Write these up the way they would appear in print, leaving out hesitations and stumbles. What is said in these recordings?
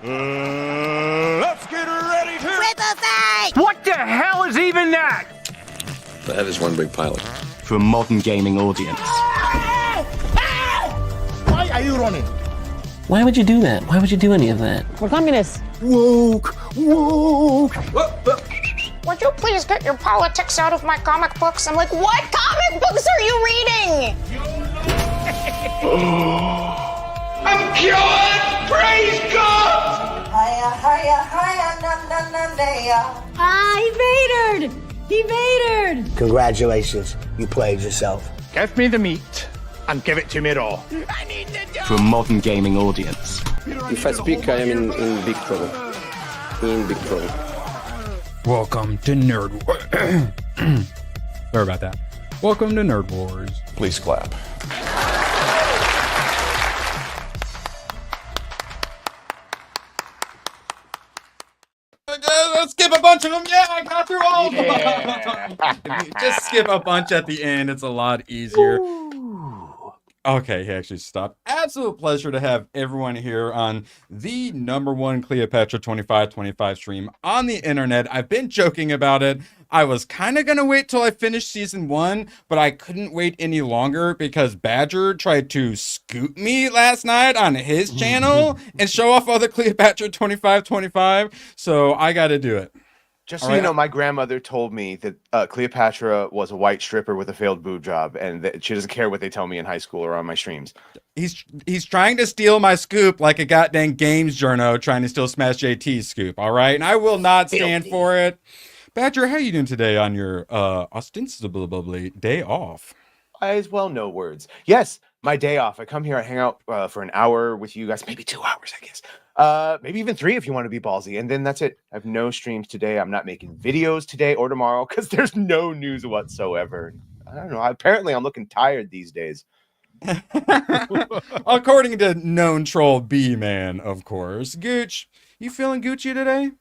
Let's get ready to Ripper fight! What the hell is even that? That is one big pilot. For a modern gaming audience. Why are you running? Why would you do that? Why would you do any of that? We're communists. Woke. Would you please get your politics out of my comic books? I'm like, what comic books are you reading? I'm cured! Praise God! Hiya, hiya, hiya, na na na na. Ah, he vatored! He vatored! Congratulations, you played yourself. Give me the meat and give it to me raw. For a modern gaming audience. If I speak, I am in big trouble. In big trouble. Welcome to Nerd Wars. Sorry about that. Welcome to Nerd Wars. Please clap. Let's skip a bunch of them. Yeah, I got through all of them. Just skip a bunch at the end. It's a lot easier. Okay, he actually stopped. Absolute pleasure to have everyone here on the #1 Cleopatra 2525 stream on the internet. I've been joking about it. I was kind of going to wait till I finished season 1, but I couldn't wait any longer because Badger tried to scoop me last night on his channel and show off other Cleopatra 2525. So I got to do it. Just so you know, my grandmother told me that Cleopatra was a white stripper with a failed boob job, and that she doesn't care what they tell me in high school or on my streams. He's trying to steal my scoop like a goddamn games journo trying to steal Smash JT's scoop, all right? And I will not stand for it. Badger, how are you doing today on your ostensibly day off? I as well know words. Yes, my day off. I come here, I hang out for an hour with you guys, maybe 2 hours, I guess. Maybe even 3 if you want to be ballsy. And then that's it. I have no streams today. I'm not making videos today or tomorrow because there's no news whatsoever. I don't know. Apparently, I'm looking tired these days. According to known troll B-Man, of course. Gooch, you feeling Gucci today?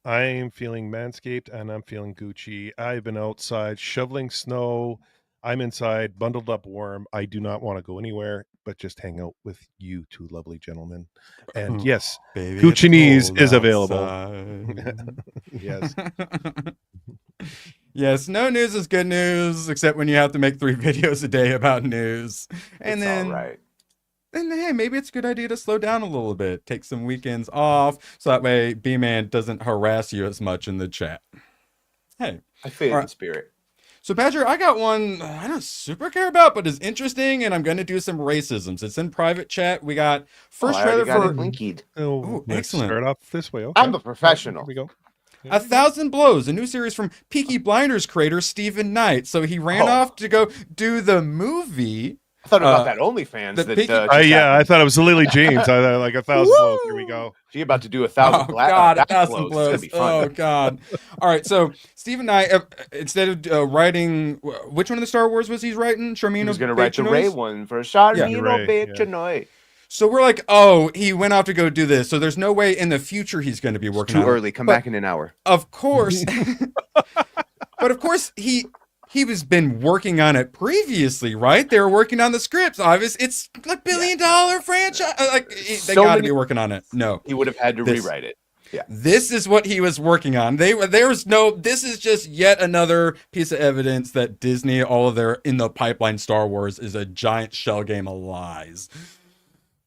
I am feeling manscaped and I'm feeling Gucci. I've been outside shoveling snow. I'm inside, bundled up warm. I do not want to go anywhere but just hang out with you two lovely gentlemen. And yes, Baby, Gucci is available. Yes. Yes, no news is good news, except when you have to make 3 videos a day about news. And then, all right. And hey, maybe it's a good idea to slow down a little bit. Take some weekends off, so that way B-Man doesn't harass you as much in the chat. Hey. I feel in spirit. So, Badger, I got one I don't super care about, but is interesting, and I'm going to do some racisms. It's in private chat. We got first trailer for... Linkied. Oh, excellent. Start off this way. Okay. I'm a professional. Here we go. 1,000 Blows, a new series from Peaky Blinders creator Stephen Knight. So he ran off to go do the movie. I thought about that OnlyFans. I thought it was Lily James. I thought like 1,000 blows. Here we go. She about to do 1,000 God, 1,000 blows. Oh, God. All right, so Stephen Knight, instead of writing, which one of the Star Wars was he writing? Charmino He was going to write the Rey one for Charmino Bacanoy. So we're like, oh, he went off to go do this. So there's no way in the future he's going to be working on it. Too early. Come back in an hour. Of course. But of course, he was been working on it previously, right? They were working on the scripts. Obviously, it's a $1 billion franchise. Like they got to be working on it. No, he would have had to rewrite it. Yeah, this is what he was working on. This is just yet another piece of evidence that Disney, all of their in the pipeline Star Wars, is a giant shell game of lies.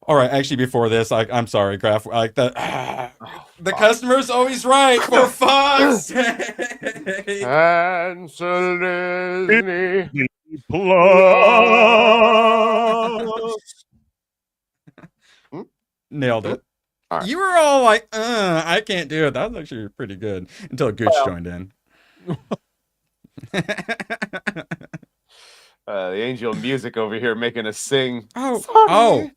All right, actually, before this, I'm sorry, Graf. Like the customer's always right. For fuck's sake. Answer Disney Nailed it. Right. You were all like, I can't do it. That was actually pretty good until Gooch joined in. The angel music over here making us sing. Oh.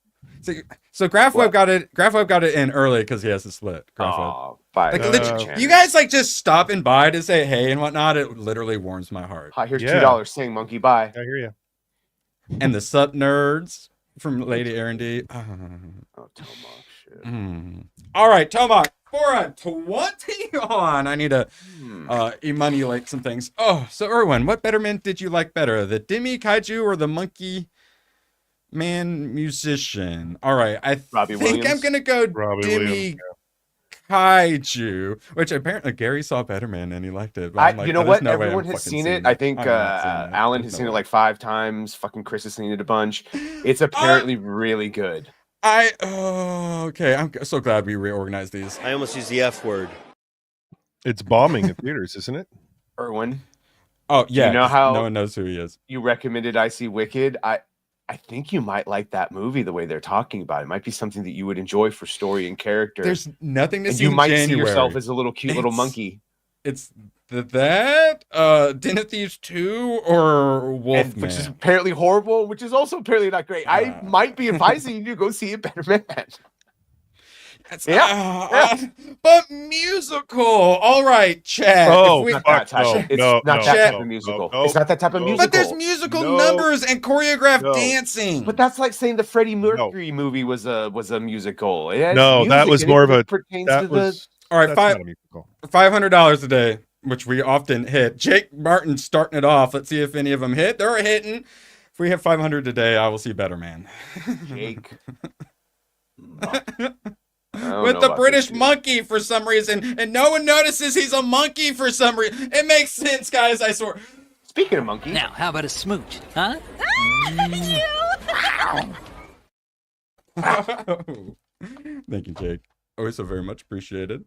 So GraphWeb got it in early because he has to split. Oh, bye. Like, you guys like just stopping by to say hey and whatnot. It literally warms my heart. Hi, here's $2. Sing, monkey. Bye. I hear you. And the sup nerds from Lady Aaron D. Oh, Tomok shit. All right, Tomok. For a 20 on, I need to emulate some things. Oh, so Erwin, what betterment did you like better, the Demi Kaiju or the monkey Man, musician. All right, I Robbie think Williams. I'm gonna go Robbie Demi Williams, Kaiju, which apparently Gary saw Better Man and he liked it. But I'm like, You know there's what? no way Everyone I'm has fucking seen seeing it. I think I'm not seeing it. Alan There's has no seen it way. like 5 times. Fucking Chris has seen it a bunch. It's apparently really good. Okay. I'm so glad we reorganized these. I almost used the F word. It's bombing in theaters, isn't it? Erwin, Oh yeah, you know 'cause how no one knows who he is. you recommended I See Wicked? I think you might like that movie the way they're talking about it. It might be something that you would enjoy for story and character. There's nothing to and see. you in might see January. yourself as a little cute little It's- monkey. It's that Den of Thieves 2 or Wolfman. Which is apparently horrible, which is also apparently not great. I might be advising you to go see a Better Man. But musical. All right, Chad. Oh, if we- Not that type. No, It's no, not no, that type no, of musical. no, It's not that type of no. musical. but there's musical No. numbers and choreographed No. dancing. But that's like saying the Freddie Mercury movie was a musical. It has No, that music was in it more of that a. pertains That to was. All right, That's five- not a musical. $500 a day, which we often hit. Jake Martin starting it off. Let's see if any of them hit. They're hitting. If we have 500 today, I will see Better Man. Jake. With the British monkey for some reason, and no one notices he's a monkey for some reason. It makes sense, guys. I swear. Speaking of monkey, Now, how about a smooch, huh? Thank you, Jake. Always so very much appreciated.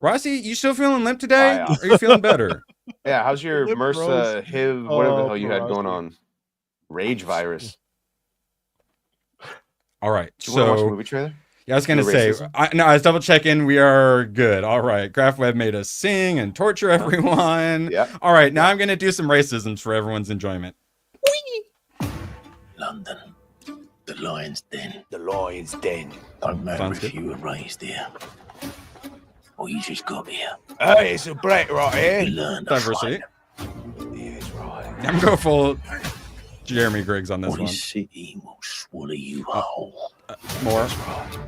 Rossi, you still feeling limp today? Oh, yeah. Are you feeling better? yeah, how's your Lip MRSA, rose. HIV, whatever the Oh, hell you had poor going Rossi. on? Rage virus. All right. Do you want to watch a So, movie trailer? yeah, I was going to No say, racism? I was double checking. We are good. All right. Grafweb made us sing and torture everyone. Yeah. All right. Now I'm going to do some racisms for everyone's enjoyment. London, the lion's den. The lion's den. Don't matter Sounds if good. you were raised here or you just got here. Hey, it's a break right You here. learn to Diversity. fight. Yes, right. I'm going full Jeremy Griggs on this Or one. this city will swallow you whole.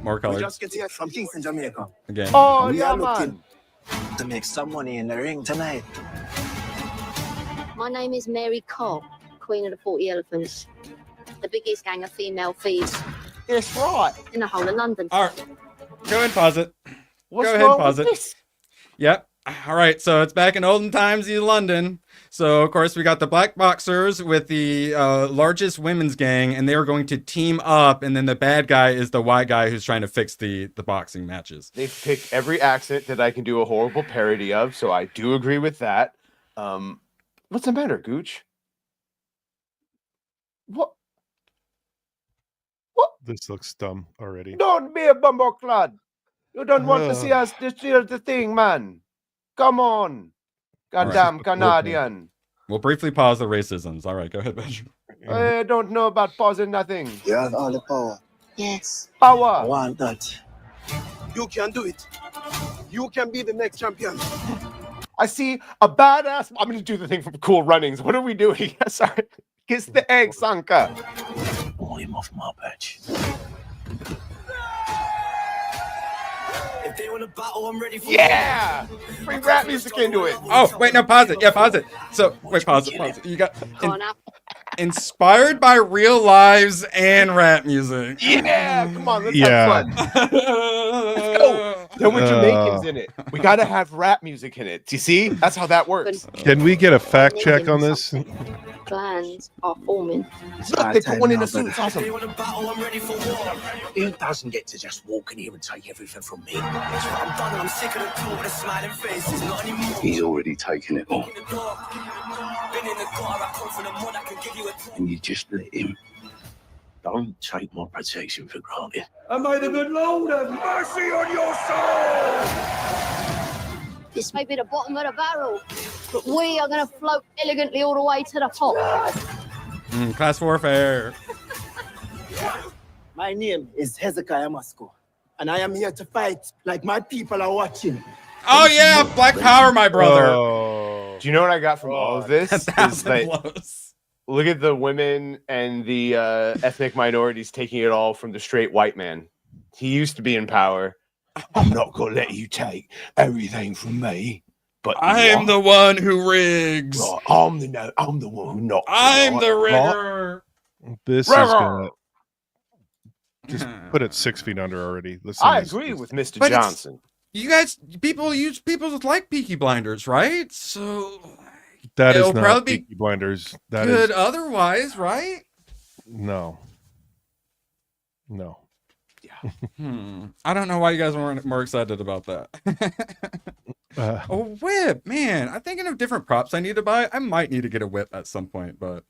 More colors. get here from Kingston, Jamaica. Again. Oh, We yeah, are man. looking to make some money in the ring tonight. My name is Mary Cobb, Queen of the 40 Elephants. The biggest gang of female thieves It's right. in the whole of London. All right. Go ahead and pause it. What's Go ahead and wrong pause with it. this? Yep. All right. So it's back in olden times in London. So, of course, we got the Black Boxers with the largest women's gang, and they are going to team up. And then the bad guy is the white guy who's trying to fix the boxing matches. They've picked every accent that I can do a horrible parody of, so I do agree with that. What's the matter, Gooch? What? This looks dumb already. Don't be a bumbleclad. You don't want to see us steal the thing, man. Come on. Goddamn Canadian. We'll briefly pause the racisms. All right. Go ahead, Benjamin. I don't know about pausing nothing. You have all the power. Yes. I Power. want that. You can do it. You can be the next champion. I see a badass. I'm going to do the thing from Cool Runnings. What are we doing? Sorry. Kiss the egg, Sanka. Pull him off my patch. If they want to battle, I'm ready for Yeah. Bring rap music into it. Oh, wait. No, pause it. Yeah, pause it. So, wait, pause it. Pause it. You got Come on up. inspired by real lives and rap music. Yeah. Come on. Let's Yeah. have fun. Let's go. Then with Jamaicans in it. We got to have rap music in it. Do you see? That's how that works. Can we get a fact check on this? Plans are forming. Look, they put one in the suit. It's awesome. He doesn't get to just walk in here and take everything from me. I'm done. I'm sick of the talk with the smiling faces. Not anymore. He's already taken it all. Been in the gutter, I come from the mud, I can give you a And you just let him. Don't take my protection for granted. And may the good Lord have mercy on your soul. This may be the bottom of the barrel, but we are going to float elegantly all the way to the top. Class warfare. My name is Hezekiah Masco, and I am here to fight like my people are watching. Oh, yeah. Black Power, my brother. Oh. Do you know what I got from all of this? Is 1,000 that blows. look at the women and the ethnic minorities taking it all from the straight white man. He used to be in power. I'm not gonna let you take everything from me. But I am the one who rigs. I'm the one who knocks. I'm the right? rigger. This is gonna just put it 6 feet under already. I agree with Mr. But Johnson. You guys, people like Peaky Blinders, right? So that is it'll not probably Peaky Blinders. That good is otherwise, right? no. I don't know why you guys weren't more excited about that. A whip, man. I'm thinking of different props I need to buy. I might need to get a whip at some point, but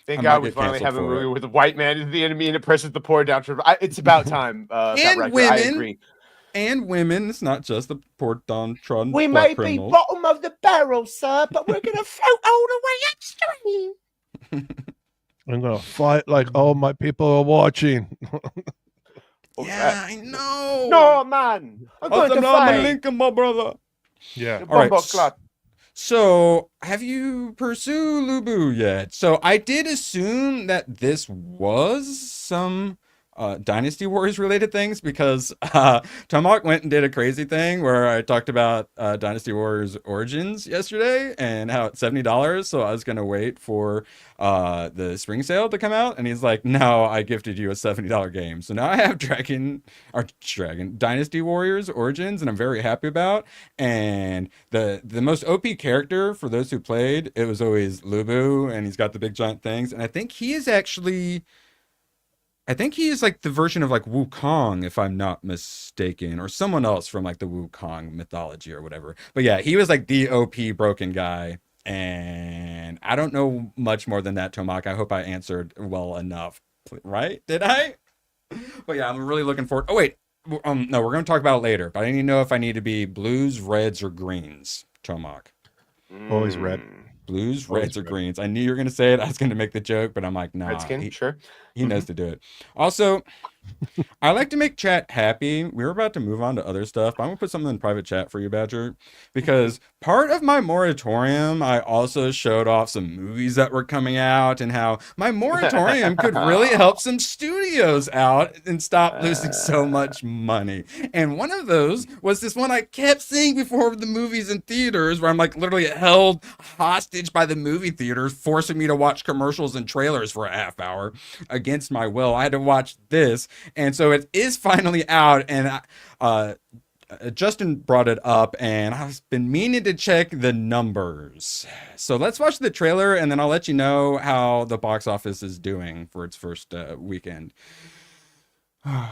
Thank I God might we get finally canceled have a for movie it. where the white man is the enemy and it presses the poor down to. It's about time. And Riker, women. I agree. And women. It's not just the poor downtrodden We black may criminals. be bottom of the barrel, sir, but we're gonna float all the way upstream. I'm gonna fight like all my people are watching. Yeah, I know. No, man. I'm going to fight. Lincoln, my brother. Yeah. All right. Bumbo clot. So, have you pursued Lubu yet? So, I did assume that this was some Dynasty Warriors related things because Tomahawk went and did a crazy thing where I talked about Dynasty Warriors Origins yesterday and how it's $70. So, I was going to wait for the spring sale to come out. And he's like, no, I gifted you a $70 game. So, now I have Dynasty Warriors Origins, and I'm very happy about. And the most OP character for those who played, it was always Lubu, and he's got the big giant things. And I think he is like the version of like Wukong, if I'm not mistaken, or someone else from like the Wukong mythology or whatever. But yeah, he was like the OP broken guy. And I don't know much more than that, Tomak. I hope I answered well enough. Right? Did I? But yeah, I'm really looking forward. Oh, wait. No, we're going to talk about it later. But I need to know if I need to be blues, reds, or greens, Tomak. Always red. Blues, reds, or greens. I knew you were going to say it. I was going to make the joke, but I'm like, nah. Redskin, sure. He knows to do it. Also, I like to make chat happy. We were about to move on to other stuff, but I'm going to put something in private chat for you, Badger, because part of my moratorium, I also showed off some movies that were coming out and how my moratorium could really help some studios out and stop losing so much money. And one of those was this one I kept seeing before the movies in theaters where I'm like literally held hostage by the movie theaters, forcing me to watch commercials and trailers for a half hour against my will. I had to watch this. And so it is finally out, and Justin brought it up, and I've been meaning to check the numbers. So let's watch the trailer, and then I'll let you know how the box office is doing for its first weekend. I'm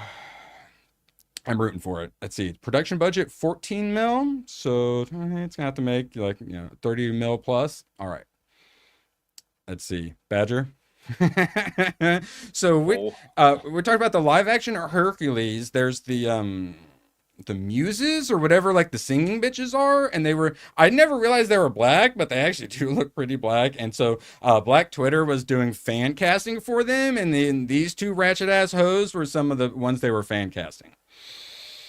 rooting for it. Let's see. Production budget, 14 mil. So it's going to have to make 30 mil plus. All right. Let's see. Badger. So we're talking about the live action Hercules. There's the muses or whatever, like the singing bitches are, and I never realized they were black, but they actually do look pretty black. And so Black Twitter was doing fan casting for them, and then these two ratchet ass hoes were some of the ones they were fan casting.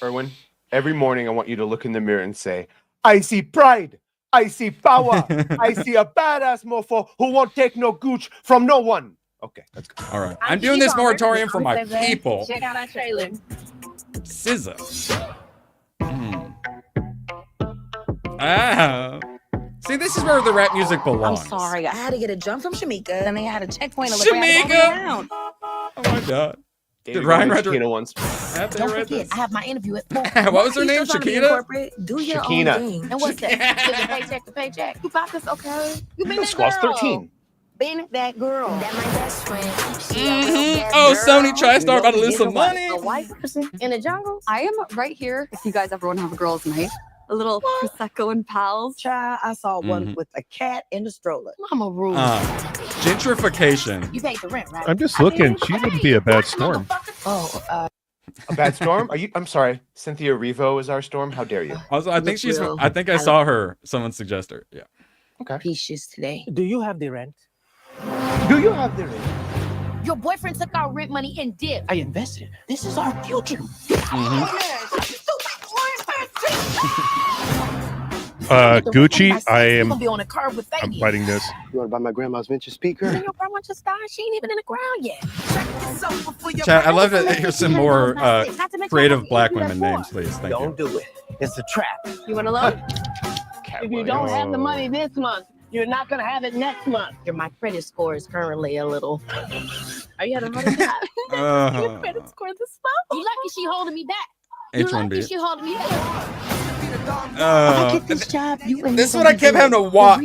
Erwin, every morning I want you to look in the mirror and say, I see pride. I see power. I see a badass mofo who won't take no gooch from no one. Okay, let's go. All right. I'm doing this moratorium for my people. Check out our trailer. Scissor. Ah. See, this is where the rap music belongs. I'm sorry. I had to get a jump from Shamika, and they had a checkpoint on the Shamika! Oh my God. Did Ryan Roger once? Don't forget, I have my interview at 4. What was her name? Shakita? Do your Shakina. own thing. And what's that? Living paycheck to paycheck. You got this, okay? You been that Squad's girl. 13. Been that girl. That my best friend. Oh, Sony TriStar about to lose some money. A white person in the jungle? I am right here. If you guys ever want to have a girls' night. A little Prosecco and pals. Child, I saw one with a cat in the stroller. Mama rules. Gentrification. You paid the rent, right? I'm just looking. She wouldn't be a bad storm. Oh, A bad storm? I'm sorry. Cynthia Revo is our storm. How dare you? Also, I think I saw her. Someone suggest her. Yeah. Okay. Peaches today. Do you have the rent? Do you have the ring? Your boyfriend took our rent money and dipped. I invested. This is our future. Gucci, I'm be on a curb with I'm fighting this. You want to buy my grandma's vintage speaker? Your grandma just died. She ain't even in the ground yet. Chat, I'd love to hear some more creative black women names, please. Thank you. Don't do it. It's a trap. You want to loan? Cat If you Williams. don't have the money this month, You're not gonna have it next month. My credit score is currently a little. Are you having a hard time? Your credit score this low. You lucky she holding me back. H1B. She holding me back. I get this job. This is what I kept having to watch.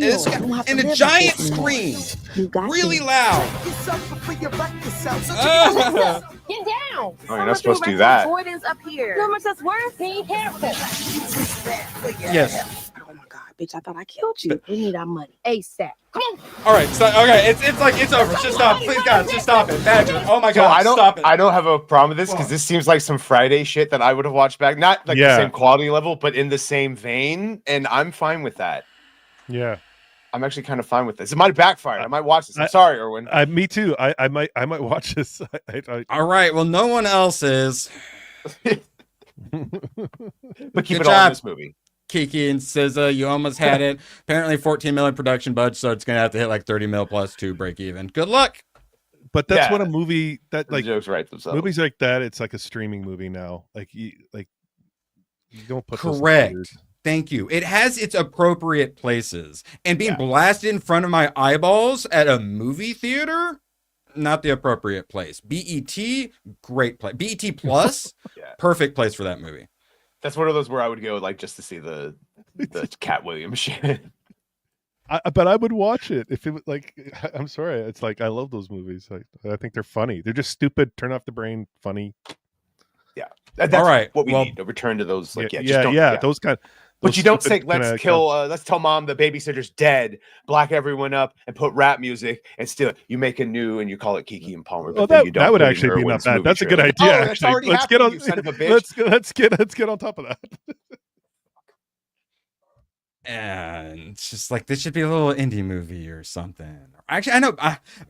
In a giant screen. Really loud. Get down. Oh, you're not supposed to do that. Jordans up here. You know how much that's worth? Be careful. Yes. Oh my God, bitch! I thought I killed you. We need our money ASAP. Come on. All right. So okay, it's like it's over. Just stop, please, guys. Just stop it. Badger. Oh my God. Stop it. I don't have a problem with this because this seems like some Friday shit that I would have watched back. Not like the same quality level, but in the same vein, and I'm fine with that. Yeah. I'm actually kind of fine with this. It might have backfired. I might watch this. I'm sorry, Erwin. Me too. I might watch this. All right. Well, no one else is. But keep it all in this movie. Kiki and SZA, you almost had it. Apparently 14 million production budget, so it's gonna have to hit like 30 mil plus to break even. Good luck. But that's what a movie that the jokes right themselves. Movies like that, it's like a streaming movie now. Like you don't put correct. Thank you. It has its appropriate places, and being blasted in front of my eyeballs at a movie theater, not the appropriate place. BET, great place. BET Plus, perfect place for that movie. That's one of those where I would go like just to see the Cat Williams shit. But I would watch it if it was like. I'm sorry, it's like I love those movies. I think they're funny. They're just stupid. Turn off the brain. Funny. Yeah, that's all right. What we need. A return to those. Like those kind. But you don't say let's tell mom the babysitter's dead, black everyone up, and put rap music and steal it. You make a new and you call it Kiki and Palmer. Well, that would actually be not bad. That's a good idea. Actually, let's get on. You son of a bitch. Let's get on top of that. And it's just like this should be a little indie movie or something. Actually, I know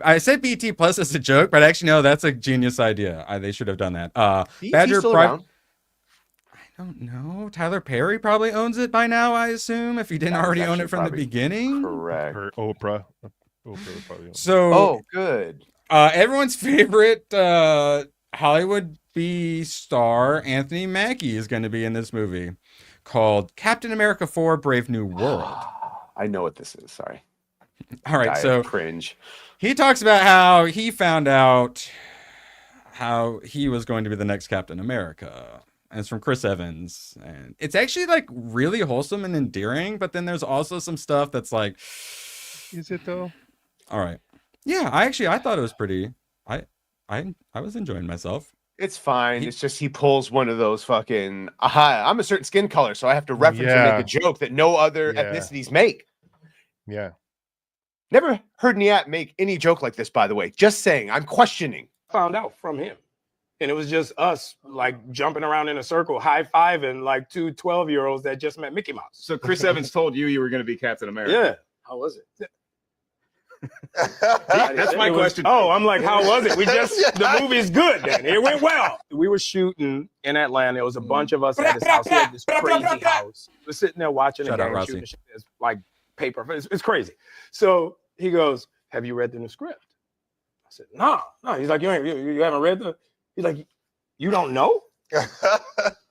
I said BT Plus as a joke, but actually no, that's a genius idea. They should have done that. Badger Private. I don't know. Tyler Perry probably owns it by now, I assume, if he didn't already own it from the beginning. Correct. Or Oprah. Oprah probably so, good. Everyone's favorite Hollywood B star, Anthony Mackie, is going to be in this movie called Captain America 4 Brave New World. I know what this is. Sorry. All right. So cringe. He talks about how he found out how he was going to be the next Captain America. And it's from Chris Evans, and it's actually like really wholesome and endearing, but then there's also some stuff that's like, is it though? All right. Yeah, I thought it was pretty. I was enjoying myself. It's fine. It's just he pulls one of those fucking I'm a certain skin color, so I have to reference and make a joke that no other ethnicities make. Yeah. Never heard Niat make any joke like this, by the way. Just saying. I'm questioning. Found out from him. And it was just us like jumping around in a circle, high-fiving like two 12-year-olds that just met Mickey Mouse. So Chris Evans told you were going to be Captain America. Yeah. How was it? That's my question. I'm like, how was it? The movie's good then. It went well. We were shooting in Atlanta. There was a bunch of us at his house. He had this crazy house. We're sitting there watching the game, shooting shit. It's like paper. It's crazy. So he goes, have you read the new script? I said, no. He's like, you haven't read the... He's like, you don't know?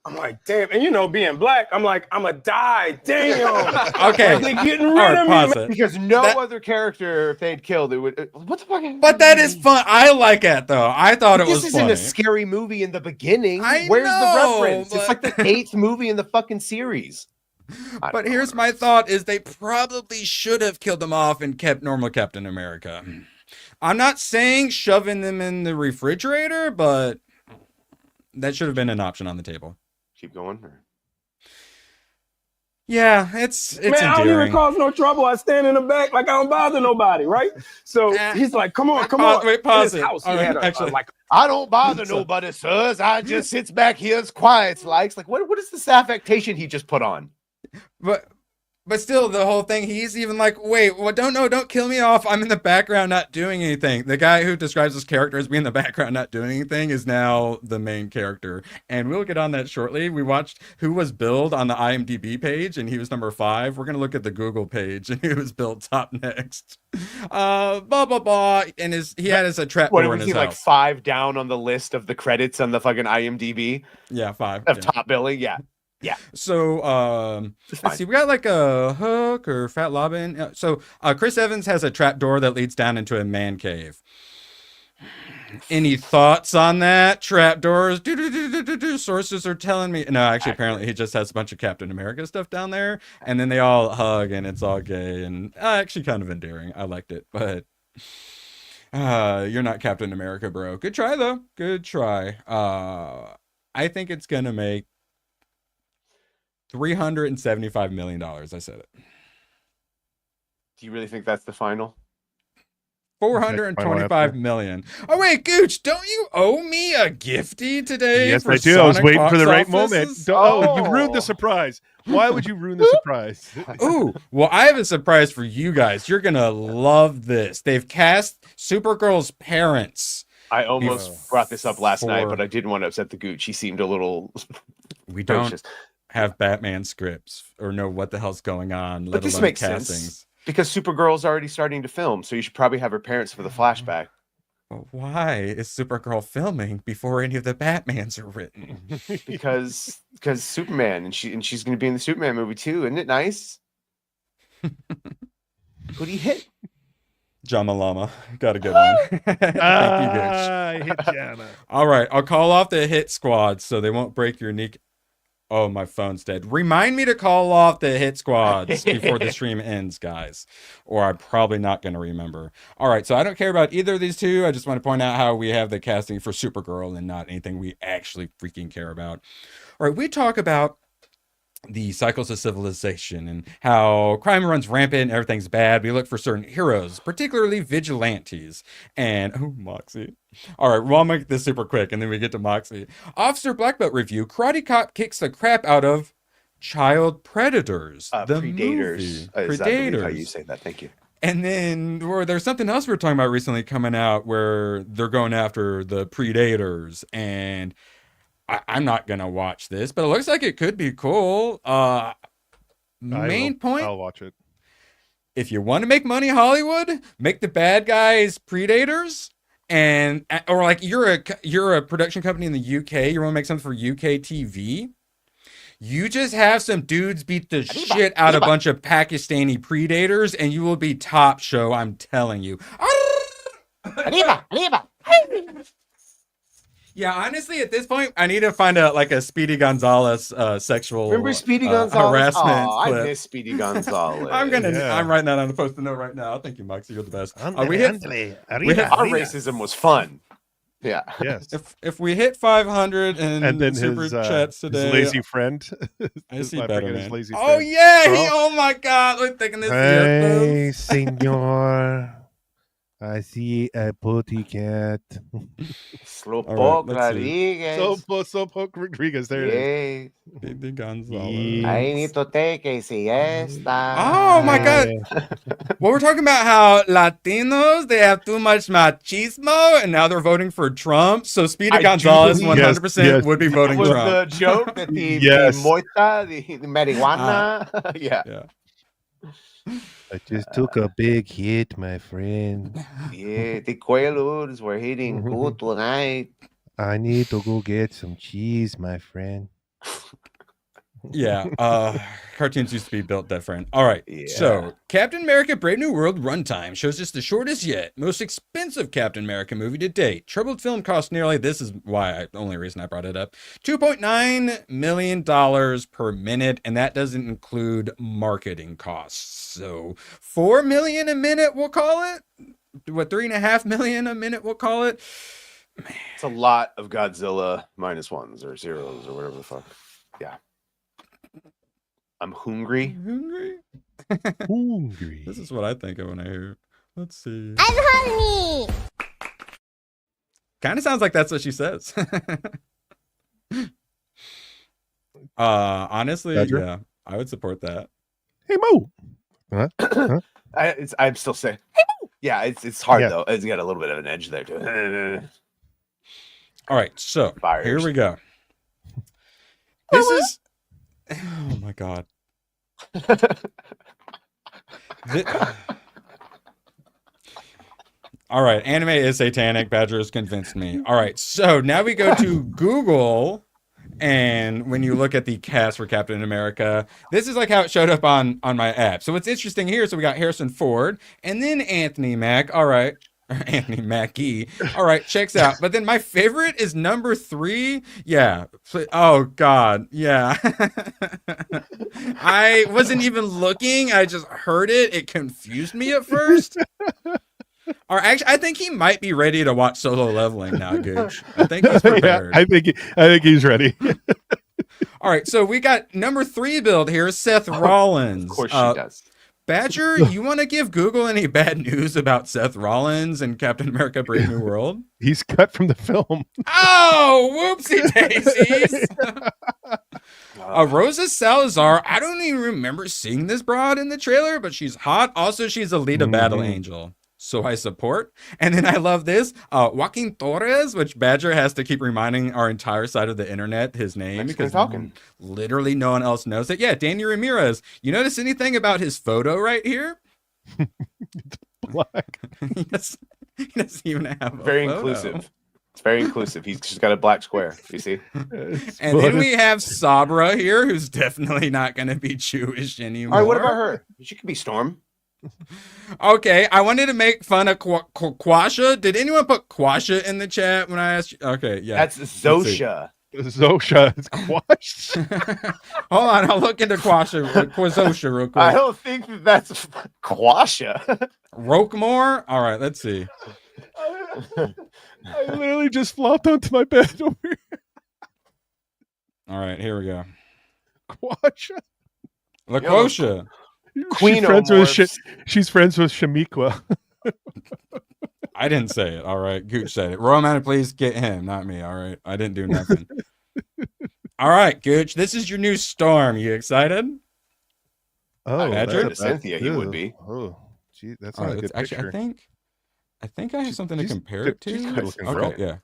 I'm like, damn. And being black, I'm like, I'm a die. Damn. Okay. They're getting rid of me. Because no other character, if they'd killed, it would. What the fuck? But that is fun. I like it though. I thought it was This funny. isn't a scary movie in the beginning. I Where's know, the reference? It's like the 8th movie in the fucking series. But here's my thought: is they probably should have killed them off and kept normal Captain America. I'm not saying shoving them in the refrigerator, but that should have been an option on the table. Keep going. Or... Yeah, it's Man, I don't even cause no trouble. I stand in the back like I don't bother nobody, right? So he's like, come on. Wait, pause it. House, he had I don't bother nobody, sirs. I just sits back here as quiet likes. Like, what is this affectation he just put on? But still, the whole thing, he's even like, wait, don't kill me off. I'm in the background not doing anything. The guy who describes his character as being in the background not doing anything is now the main character. And we'll get on that shortly. We watched who was billed on the IMDb page, and he was number 5. We're going to look at the Google page, and who was billed top next. Blah, blah, blah. And he had his trap door in his house. Like 5 down on the list of the credits on the fucking IMDb? Yeah, 5. Of top billing, yeah. Yeah. So let's see, we got like a Hook or Fat Lobbin. So Chris Evans has a trap door that leads down into a man cave. Any thoughts on that? Trapdoors? Sources are telling me. No, actually, apparently he just has a bunch of Captain America stuff down there, and then they all hug, and it's all gay, and actually kind of endearing. I liked it, but you're not Captain America, bro. Good try though. Good try. I think it's gonna make $375 million. I said it. Do you really think that's the final? 425 million. Oh wait, Gooch, don't you owe me a gifty today? Yes, for I do. I was Sonic waiting for the right offices? moment. Oh, you ruined the surprise. Why would you ruin the surprise? Ooh, well, I have a surprise for you guys. You're gonna love this. They've cast Supergirl's parents. I almost brought this up last night, but I didn't want to upset the Gooch. He seemed a little. We don't have Batman scripts or know what the hell's going on. But this makes sense because Supergirl's already starting to film, so you should probably have her parents for the flashback. Well, why is Supergirl filming before any of the Batmans are written? because Superman and she's going to be in the Superman movie too. Isn't it nice? Who'd he hit? Jama Lama. Got a good one. Thank you, Gooch. I hit Jama. All right, I'll call off the hit squad so they won't break your knee. Oh, my phone's dead. Remind me to call off the hit squads before the stream ends, guys. Or I'm probably not going to remember. All right, so I don't care about either of these two. I just want to point out how we have the casting for Supergirl and not anything we actually freaking care about. All right, we talk about the cycles of civilization and how crime runs rampant and everything's bad. We look for certain heroes, particularly vigilantes. And, oh, Moxie. All right, well, I'll make this super quick, and then we get to Moxie. Officer Black Belt review, Karate Cop kicks the crap out of child predators. The Predators. movie. Is Predators. how you say that. Thank you. And then there's something else we were talking about recently coming out where they're going after the predators. And I'm not going to watch this, but it looks like it could be cool. Main point. I'll watch it. If you want to make money, Hollywood, make the bad guys predators. And or like you're a production company in the UK, you want to make something for UK TV. You just have some dudes beat the shit out of a bunch of Pakistani predators, and you will be top show. I'm telling you. Yeah, honestly, at this point, I need to find a Speedy Gonzalez sexual. Remember Speedy Gonzalez? Harassment Oh, clip. I miss Speedy Gonzalez. I'm writing that on the post-it note right now. Thank you, Moxie. You're the best. Our racism was fun. Yeah. Yes. If we hit 500 and then super his chats today, his lazy friend. I see I better, forget man. his lazy Oh friend. yeah! Oh my God! We're thinking this. Hey, senor. I see a potty cat. Slowpoke Rodriguez. Slowpoke Rodriguez. There it is. Speedy Gonzalez. I need to take a siesta. Oh my God! Well, we're talking about how Latinos, they have too much machismo, and now they're voting for Trump. So Speedy Gonzalez 100% would be voting was Trump. the joke that the moita, the marijuana. Yeah. I just took a big hit, my friend. Yeah, the Coelhos were hitting good tonight. I need to go get some cheese, my friend. Yeah, cartoons used to be built different. All right, so Captain America Brave New World runtime shows us the shortest yet most expensive Captain America movie to date. Troubled film cost nearly, this is the only reason I brought it up, $2.9 million per minute, and that doesn't include marketing costs. So $4 million a minute, we'll call it? What, $3.5 million a minute, we'll call it? Man. It's a lot of Godzilla -1s or zeros or whatever the fuck. Yeah. I'm hungry. Hungry. This is what I think of when I hear. Let's see. I'm hungry. Kind of sounds like that's what she says. Honestly, Badger? yeah, I would support that. Hey, Mo. Huh? I'm still saying. Yeah, it's hard though. It's got a little bit of an edge there to it. All right, so here we go. This is. Oh my God. All right, anime is satanic. Badger has convinced me. All right, so now we go to Google And when you look at the cast for Captain America, this is like how it showed up on my app. So what's interesting here, so we got Harrison Ford and then Anthony Mack. All right. Anthony Mackie. All right, checks out. But then my favorite is number 3. Yeah. Oh God. Yeah. I wasn't even looking. I just heard it. It confused me at first. Or actually, I think he might be ready to watch Solo Leveling now, Gooch. I think he's prepared. Yeah, I think he's ready. All right, so we got number 3 build here, Seth Rollins. Of course she does. Badger, you want to give Google any bad news about Seth Rollins and Captain America Brave New World? He's cut from the film. Oh, whoopsie daisies. Rosa Salazar, I don't even remember seeing this broad in the trailer, but she's hot. Also, she's a Alita Battle Angel. So I support. And then I love this. Joaquin Torres, which Badger has to keep reminding our entire side of the internet his name because literally no one else knows it. Yeah, Danny Ramirez. You notice anything about his photo right here? It's black. he doesn't even have a Very photo. inclusive. It's very inclusive. He's just got a black square. You see? And then we have Sabra here, who's definitely not going to be Jewish anymore. All right, what about her? She could be Storm. Okay, I wanted to make fun of Quasha. Did anyone put Quasha in the chat when I asked you? Okay, yeah. That's Zosha. Zosha is Quash. Hold on, I'll look into Quasha real quick. I don't think that's Quasha. Roquemore? All right, let's see. I literally just flopped onto my bed over here. All right, here we go. Quasha. LaQuosha. Queen she's friends with Shamiqua. I didn't say it. All right, Gooch said it. Roman, please get him, not me. All right, I didn't do nothing. All right, Gooch, this is your new Storm. You excited? Oh, Badger? Cynthia, he would be. Oh, gee, that's not a good actually, picture. I think I have something to compare it to. She's a good-looking girl. Okay, yeah.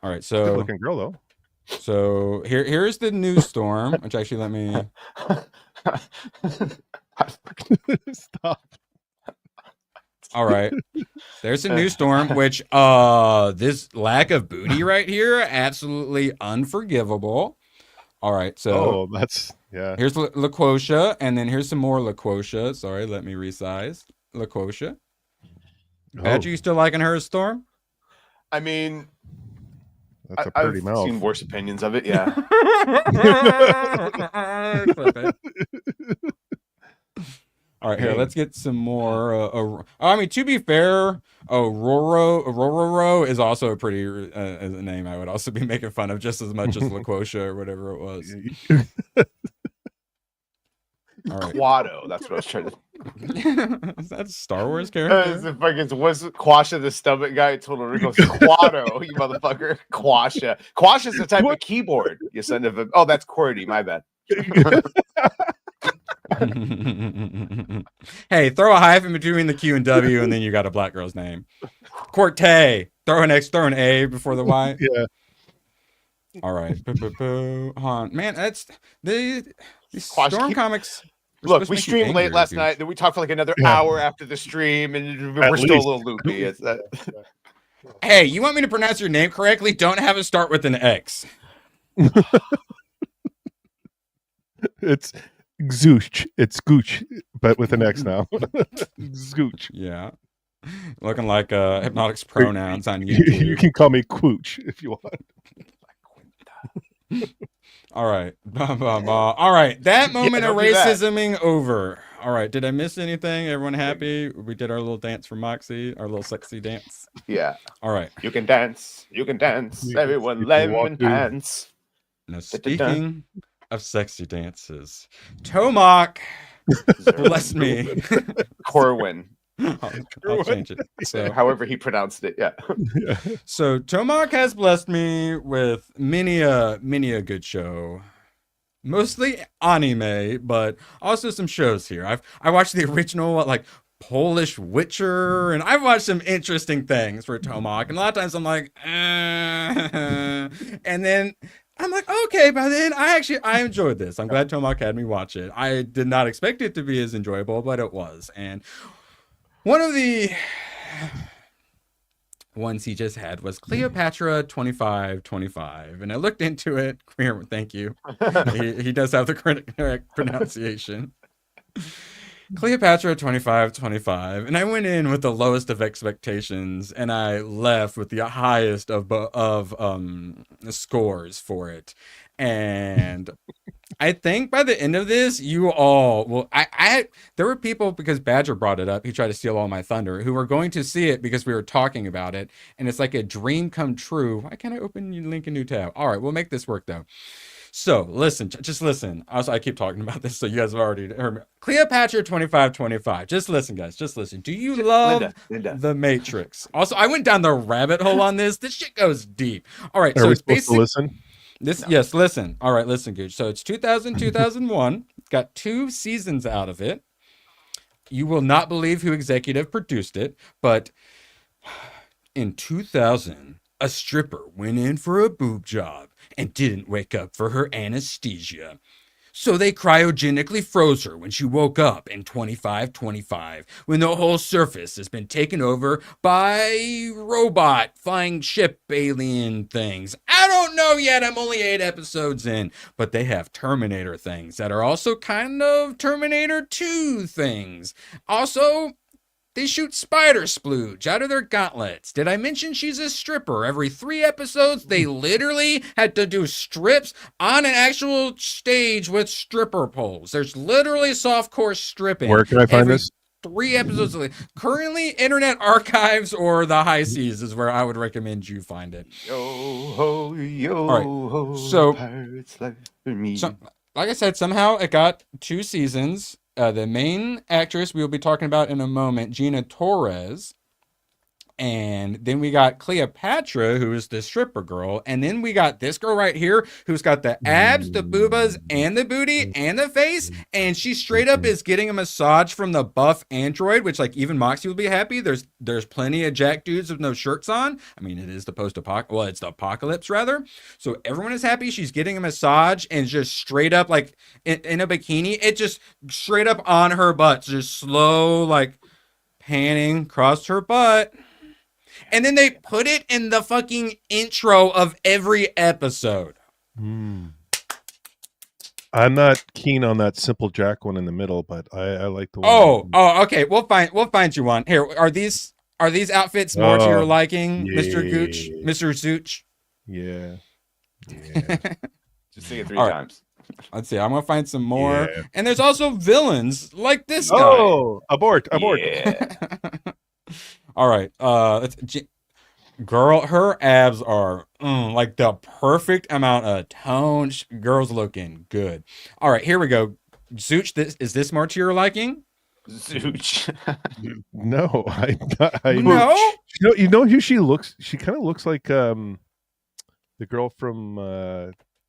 All right, so Good-looking girl though. So here's the new Storm, which actually let me Stop. All right. There's a new Storm, which this lack of booty right here, absolutely unforgivable. All right, so that's here's LaQuosha, and then here's some more LaQuosha. Sorry, let me resize LaQuosha. Badger, you still liking her as Storm? I mean, that's a pretty I've mouth. seen worse opinions of it. Yeah. Clip it. All right, here, let's get some more. I mean, to be fair, Roro is also a pretty as a name I would also be making fun of just as much as LaQuosha or whatever it was. All right. Quado, that's what I was trying to. Is that a Star Wars character? If I guess was Quasha the stomach guy told Rico Quado, you motherfucker. Quasha. Quasha's the type of keyboard, you son of a. Oh, that's QWERTY, my bad. Hey, throw a hyphen between the Q and W, and then you got a black girl's name. Corte. Throw an X, throw an A before the Y. Yeah. All right. Man, that's these Storm comics. Look, we streamed late last night, then we talked for like another hour after the stream, and we're still a little loopy. It's that. Hey, you want me to pronounce your name correctly? Don't have it start with an X. It's Zooch. It's Gooch, but with an X now. Zooch. Yeah. Looking like Hypnotic's pronouns on YouTube. You can call me Quooch if you want. All right. All right. That moment of racisming over. All right. Did I miss anything? Everyone happy? We did our little dance for Moxie, our little sexy dance. Yeah. All right. You can dance. You can dance. Everyone lemon dance. Now, speaking of sexy dances, Tomac bless me. Corwin. I'll change it. So, however he pronounced it, yeah. So Tomac has blessed me with many a good show, mostly anime, but also some shows here. I watched the original like Polish Witcher, and I've watched some interesting things for Tomac, and a lot of times I'm like, and then I'm like, okay, but then I enjoyed this. I'm glad Tomac had me watch it. I did not expect it to be as enjoyable, but it was. And one of the ones he just had was Cleopatra 2525. And I looked into it. Thank you. He does have the correct pronunciation. Cleopatra 2525. And I went in with the lowest of expectations, and I left with the highest of scores for it. And I think by the end of this, you all will. There were people, because Badger brought it up. He tried to steal all my thunder, who were going to see it because we were talking about it, and it's like a dream come true. Why can't I open your link a new tab? All right, we'll make this work though. So listen, just listen. Also, I keep talking about this, so you guys have already heard me. Cleopatra 2525. Just listen, guys. Just listen. Do you love Linda. The Matrix? Also, I went down the rabbit hole on this. This shit goes deep. All right, Are so we it's supposed to listen? Yes, listen. All right, listen, Gooch. So it's 2001. Got 2 seasons out of it. You will not believe who executive produced it, but in 2000, a stripper went in for a boob job and didn't wake up for her anesthesia. So they cryogenically froze her when she woke up in 2525, when the whole surface has been taken over by robot flying ship alien things. I don't know yet. I'm only 8 episodes in, but they have Terminator things that are also kind of Terminator 2 things. Also, they shoot spider splooge out of their gauntlets. Did I mention she's a stripper? Every 3 episodes, they literally had to do strips on an actual stage with stripper poles. There's literally softcore stripping. Where can I find this? 3 episodes. Currently, Internet Archives or the High Seas is where I would recommend you find it. Yo ho, yo ho, so, pirates like me. So, like I said, somehow it got 2 seasons. The main actress we will be talking about in a moment, Gina Torres. And then we got Cleopatra, who is the stripper girl. And then we got this girl right here, who's got the abs, the boobas, and the booty, and the face. And she straight up is getting a massage from the buff android, which, like, even Moxie will be happy. There's plenty of jack dudes with no shirts on. I mean, it is the post-apocalypse. Well, it's the apocalypse, rather. So everyone is happy. She's getting a massage, and just straight up, like, in a bikini, it just straight up on her butt. Just slow, like, panning across her butt. And then they put it in the fucking intro of every episode. I'm not keen on that Simple Jack one in the middle, but I like the one. Oh, okay. We'll find you one. Here, are these outfits more to your liking, yeah. Mr. Gooch, Mr. Zooch? Yeah. Just sing it 3 All right. times. Let's see. I'm gonna find some more. Yeah. And there's also villains like this guy. Oh, abort. Yeah. All right. Girl, her abs are like the perfect amount of tone. Girl's looking good. All right, here we go. Zooch, is this more to your liking? Zooch. No, No? You know who she looks? She kind of looks like the girl from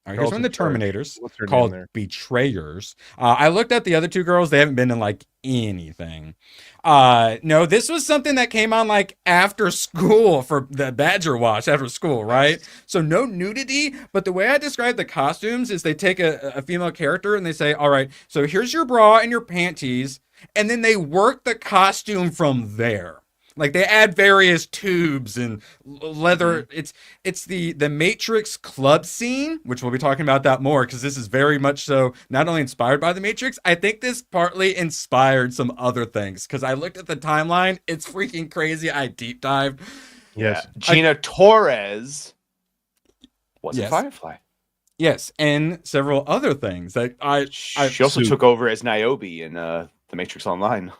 All right, here's one of the Terminators What's her name called there? Betrayers. I looked at the other 2 girls. They haven't been in like anything. No, this was something that came on like after school for the Badger Watch after school, right? So no nudity, but the way I describe the costumes is they take a female character and they say, all right, so here's your bra and your panties. And then they work the costume from there. Like they add various tubes and leather. It's the Matrix club scene, which we'll be talking about that more because this is very much so not only inspired by the Matrix. I think this partly inspired some other things because I looked at the timeline. It's freaking crazy. I deep dived. Yes, Gina Torres was Yes. a Firefly. Yes, and several other things that She also took over as Niobe in The Matrix Online.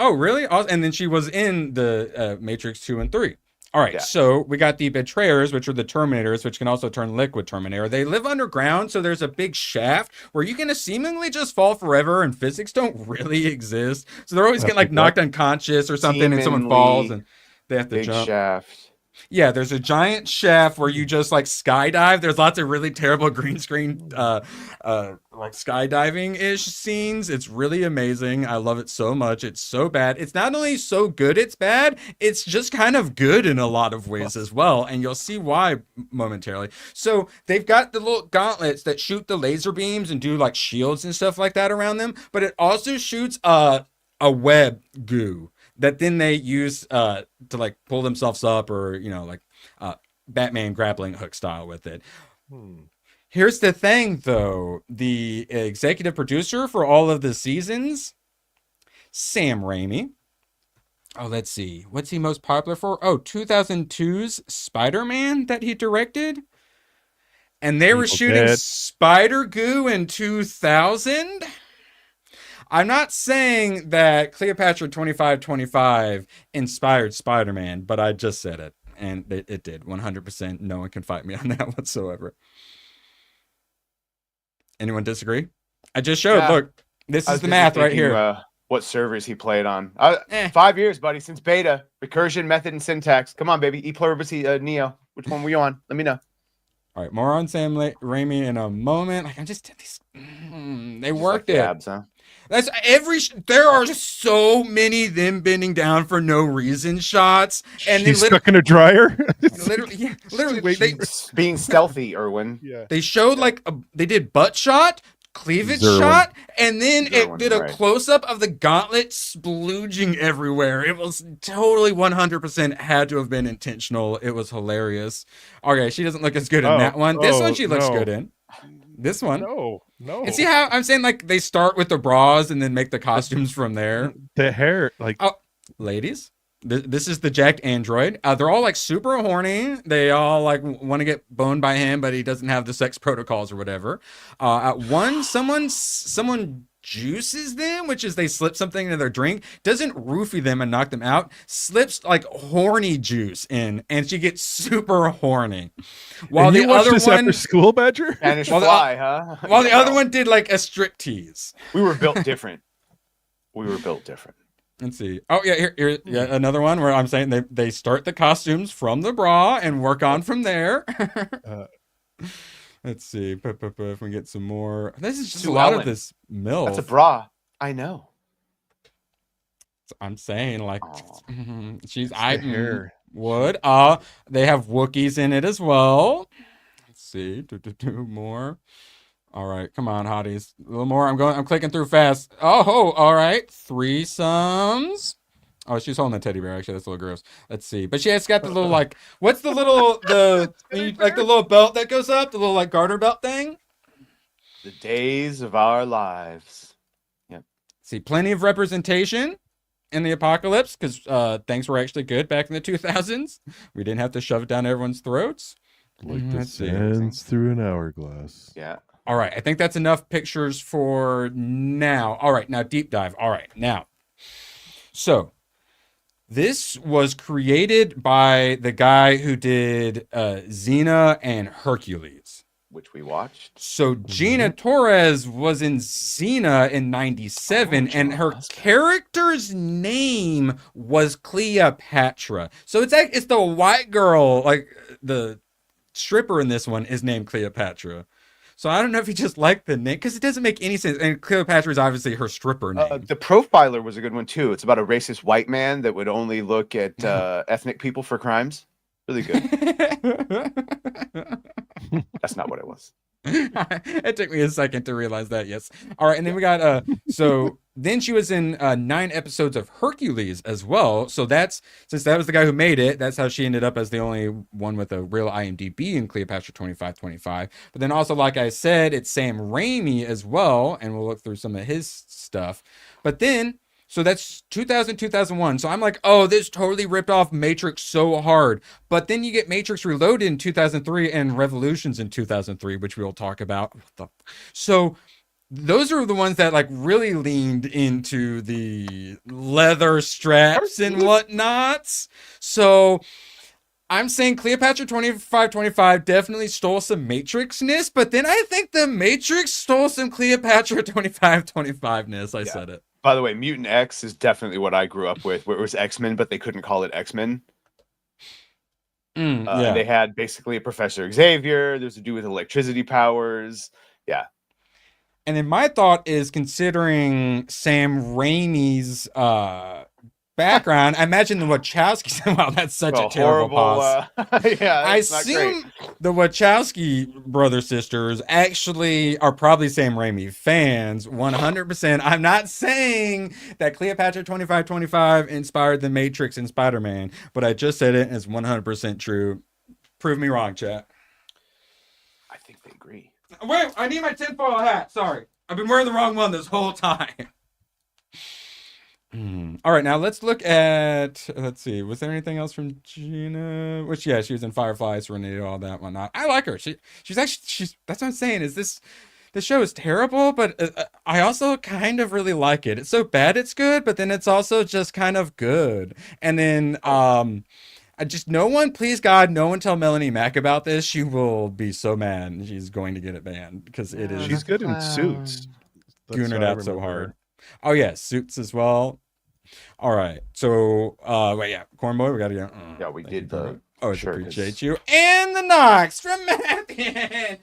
Oh, really? And then she was in the Matrix 2 and 3. All right, Yeah. so we got the Betrayers, which are the Terminators, which can also turn Liquid Terminator. They live underground, so there's a big shaft where you can seemingly just fall forever, and physics don't really exist. So they're always getting like knocked unconscious or something, and someone falls, and they have to Big jump. shaft. Yeah, there's a giant shaft where you just like skydive. There's lots of really terrible green screen like skydiving-ish scenes. It's really amazing. I love it so much. It's so bad. It's not only so good it's bad, it's just kind of good in a lot of ways as well. And you'll see why momentarily. So they've got the little gauntlets that shoot the laser beams and do like shields and stuff like that around them, but it also shoots a web goo that then they use to like pull themselves up, or like Batman grappling hook style with it. Here's the thing, though. The executive producer for all of the seasons, Sam Raimi. Oh, let's see. What's he most popular for? Oh, 2002's Spider-Man that he directed. And they were shooting Spider-Goo in 2000. I'm not saying that Cleopatra 2525 inspired Spider-Man, but I just said it. And it did. 100%. No one can fight me on that whatsoever. Anyone disagree? I just showed. Yeah. Look, this is the math right here. What servers he played on. 5 years, buddy, since beta. Recursion, method, and syntax. Come on, baby. E pluribus neo. Which one were you on? Let me know. All right, more on Sam Raimi in a moment. Like, I'm just these. They worked it. Abs, huh? That's there are so many them bending down for no reason shots, and he's stuck in a dryer. literally, being stealthy, Erwin. Yeah. They showed they did butt shot, cleavage shot, and then it did a close up of the gauntlet splooging everywhere. It was totally 100% had to have been intentional. It was hilarious. Okay, she doesn't look as good in that one. This one she looks good in. This one. No. And see how I'm saying, like, they start with the bras and then make the costumes from there. The hair, like... Oh, ladies, this is the jacked android. They're all, like, super horny. They all, like, want to get boned by him, but he doesn't have the sex protocols or whatever. Someone juices them, which is they slip something into their drink, doesn't roofie them and knock them out, slips like horny juice in, and she gets super horny. While the other one after school, Badger, Spanish fly, huh? While the other one did like a striptease. We were built different. Let's see. Oh yeah, here another one where I'm saying they start the costumes from the bra and work on from there. Let's see. If we get some more. This is just a lot of this milk. That's a bra. I know. I'm saying, like, she's would. They have Wookiees in it as well. Let's see. Do more. All right, come on, hotties. A little more. I'm clicking through fast. Oh, all right. Threesomes. Oh, she's holding a teddy bear. Actually, that's a little gross. Let's see. But she has got the little, like, what's the little, the little belt that goes up? The little, like, garter belt thing? The days of our lives. Yep. See, plenty of representation in the apocalypse, because things were actually good back in the 2000s. We didn't have to shove it down everyone's throats. Like the sands through an hourglass. Yeah. All right. I think that's enough pictures for now. All right. Now, deep dive. All right. Now. So. This was created by the guy who did Xena and Hercules, which we watched. So Gina Torres was in Xena in '97, and her character's name was Cleopatra. So it's the white girl, like the stripper in this one is named Cleopatra. So I don't know if he just liked the name, because it doesn't make any sense. And Cleopatra is obviously her stripper name. The Profiler was a good one, too. It's about a racist white man that would only look at ethnic people for crimes. Really good. That's not what it was. It took me a second to realize that, yes. All right, and then we got, so then she was in 9 episodes of Hercules as well. So since that was the guy who made it, that's how she ended up as the only one with a real IMDb in Cleopatra 2525. But then also, like I said, it's Sam Raimi as well, and we'll look through some of his stuff. But then, so that's 2000, 2001. So I'm like, oh, this totally ripped off Matrix so hard. But then you get Matrix Reloaded in 2003 and Revolutions in 2003, which we'll talk about. So those are the ones that like really leaned into the leather straps and whatnot. So I'm saying Cleopatra 2525 definitely stole some Matrix-ness, but then I think the Matrix stole some Cleopatra 2525-ness. I said it. By the way, Mutant X is definitely what I grew up with, where it was X-Men, but they couldn't call it X-Men. Yeah. They had basically a Professor Xavier. There's to do with electricity powers. Yeah. And then my thought is, considering Sam Raimi's background. I imagine the Wachowskis. Wow, that's such a terrible pause. Yeah, I that's not great. assume the Wachowski brother sisters actually are probably Sam Raimi fans, 100%. I'm not saying that Cleopatra 2525 inspired The Matrix and Spider-Man, but I just said it and it's 100% true. Prove me wrong, chat. I think they agree. Wait, I need my tinfoil hat. Sorry. I've been wearing the wrong one this whole time. All right, now let's look at, let's see, was there anything else from Gina? Which, yeah, she was in Firefly, Serenity, all that, whatnot. I like her. She's that's what I'm saying, is this show is terrible, but I also kind of really like it. It's so bad it's good, but then it's also just kind of good. And then, please God, no one tell Melanie Mack about this. She will be so mad. She's going to get it banned because it is. She's good in Suits. Goonered out so hard. Oh yeah, Suits as well. All right, so wait, yeah, Cornboy, we gotta get. Yeah, we did. Appreciate you and the Knox from Matthew.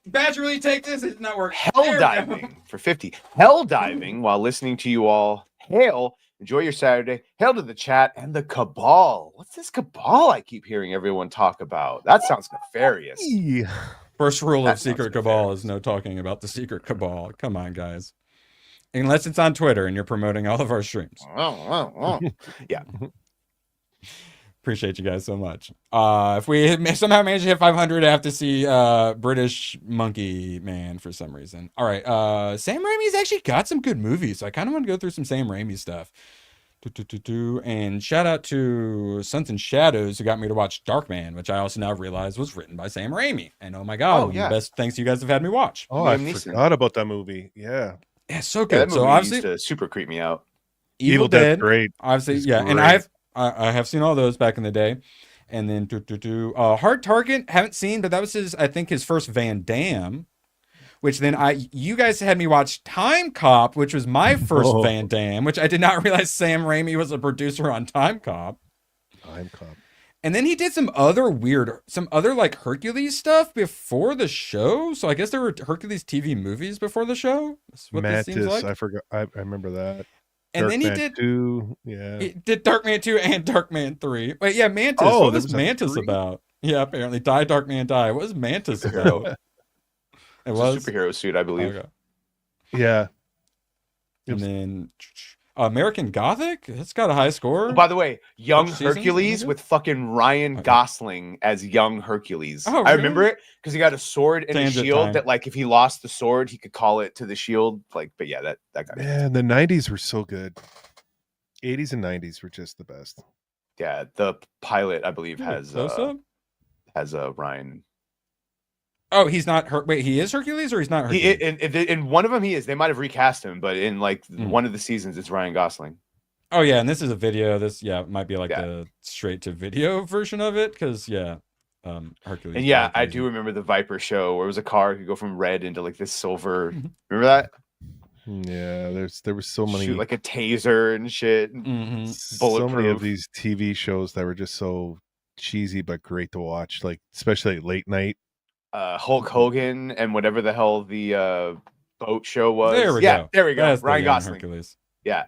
Badger, really take this? It's not working. Hell diving for 50. Hell diving while listening to you all. Hail. Enjoy your Saturday. Hail to the chat and the cabal. What's this cabal I keep hearing everyone talk about? That sounds nefarious. First rule of Secret Cabal is no talking about the Secret Cabal. Come on, guys. Unless it's on Twitter and you're promoting all of our streams. Yeah. Appreciate you guys so much. If we somehow manage to hit 500, I have to see British Monkey Man for some reason. All right. Sam Raimi's actually got some good movies. So I kind of want to go through some Sam Raimi stuff. And shout out to Sons and Shadows who got me to watch Darkman, which I also now realize was written by Sam Raimi. And oh my God, the best things you guys have had me watch. Oh, I forgot about that movie. Yeah. Yeah, so good. That so movie obviously used to super creep me out. Evil Dead, great. Obviously, It's yeah. great. And I have seen all those back in the day. And then Hard Target, haven't seen, but that was his first Van Damme. Which then you guys had me watch Time Cop, which was my first Van Damme, which I did not realize Sam Raimi was a producer on Time Cop. Time Cop. And then he did some other like Hercules stuff before the show. So I guess there were Hercules TV movies before the show. That's what Mantis, this seems like. I forgot. I remember that. And then he Darkman did 2. Yeah. He did Darkman 2 and Darkman 3. Wait, yeah, Mantis. Oh, what was Mantis about? Yeah, apparently. Die, Darkman, Die. What was Mantis about? It was a superhero suit, I believe. Okay. Yeah. And then American Gothic? That's got a high score. Oh, by the way, young Which season? Hercules with fucking Ryan Gosling as young Hercules. Oh, I really? remember it because he got a sword and Tangent a shield time. that, like, if he lost the sword, he could call it to the shield. Like, but yeah, that got me. Man, the 90s were so good. 80s and 90s were just the best. Yeah, the pilot, I believe, has Ryan. Oh, he's not wait, he is Hercules or he's not Hercules? In one of them he is. They might have recast him, but in like one of the seasons it's Ryan Gosling. Oh yeah, and this is a video. This might be like the straight to video version of it because Hercules. And yeah, I do remember the Viper show where it was a car could go from red into like this silver. Remember that? Yeah, there was so many, shoot like a taser and shit. So many of these TV shows that were just so cheesy but great to watch, like especially late night. Hulk Hogan and whatever the hell the boat show was. There we go. There we go. That's Ryan the young Gosling. Hercules. Yeah.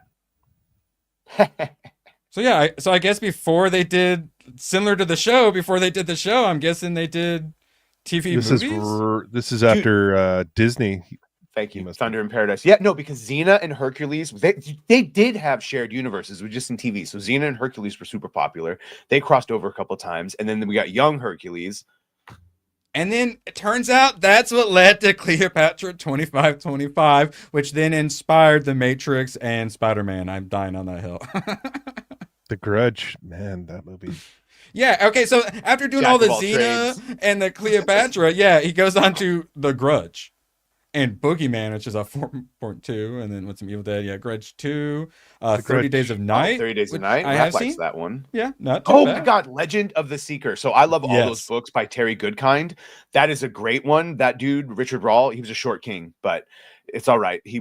So yeah, so I guess before they did similar to the show, before they did the show, I'm guessing they did TV movies. This is after Disney. Thank you. Thunder in Paradise. Yeah, no, because Xena and Hercules, they did have shared universes, but just in TV. So Xena and Hercules were super popular. They crossed over a couple times, and then we got young Hercules. And then it turns out that's what led to Cleopatra 2525, which then inspired The Matrix and Spider-Man. I'm dying on that hill. The Grudge, man, that movie. Yeah, okay, so after doing all the Xena and the Cleopatra, yeah, he goes on to The Grudge. And Boogeyman, which is a 4.2, and then what's some Evil Dead? Yeah, Grudge 2, 30 Days of Night. 30 Days of Night. I have likes seen that one. Yeah, not too Oh bad. my God, Legend of the Seeker. So I love all those books by Terry Goodkind. That is a great one. That dude, Richard Rahl, he was a short king, but it's all right. He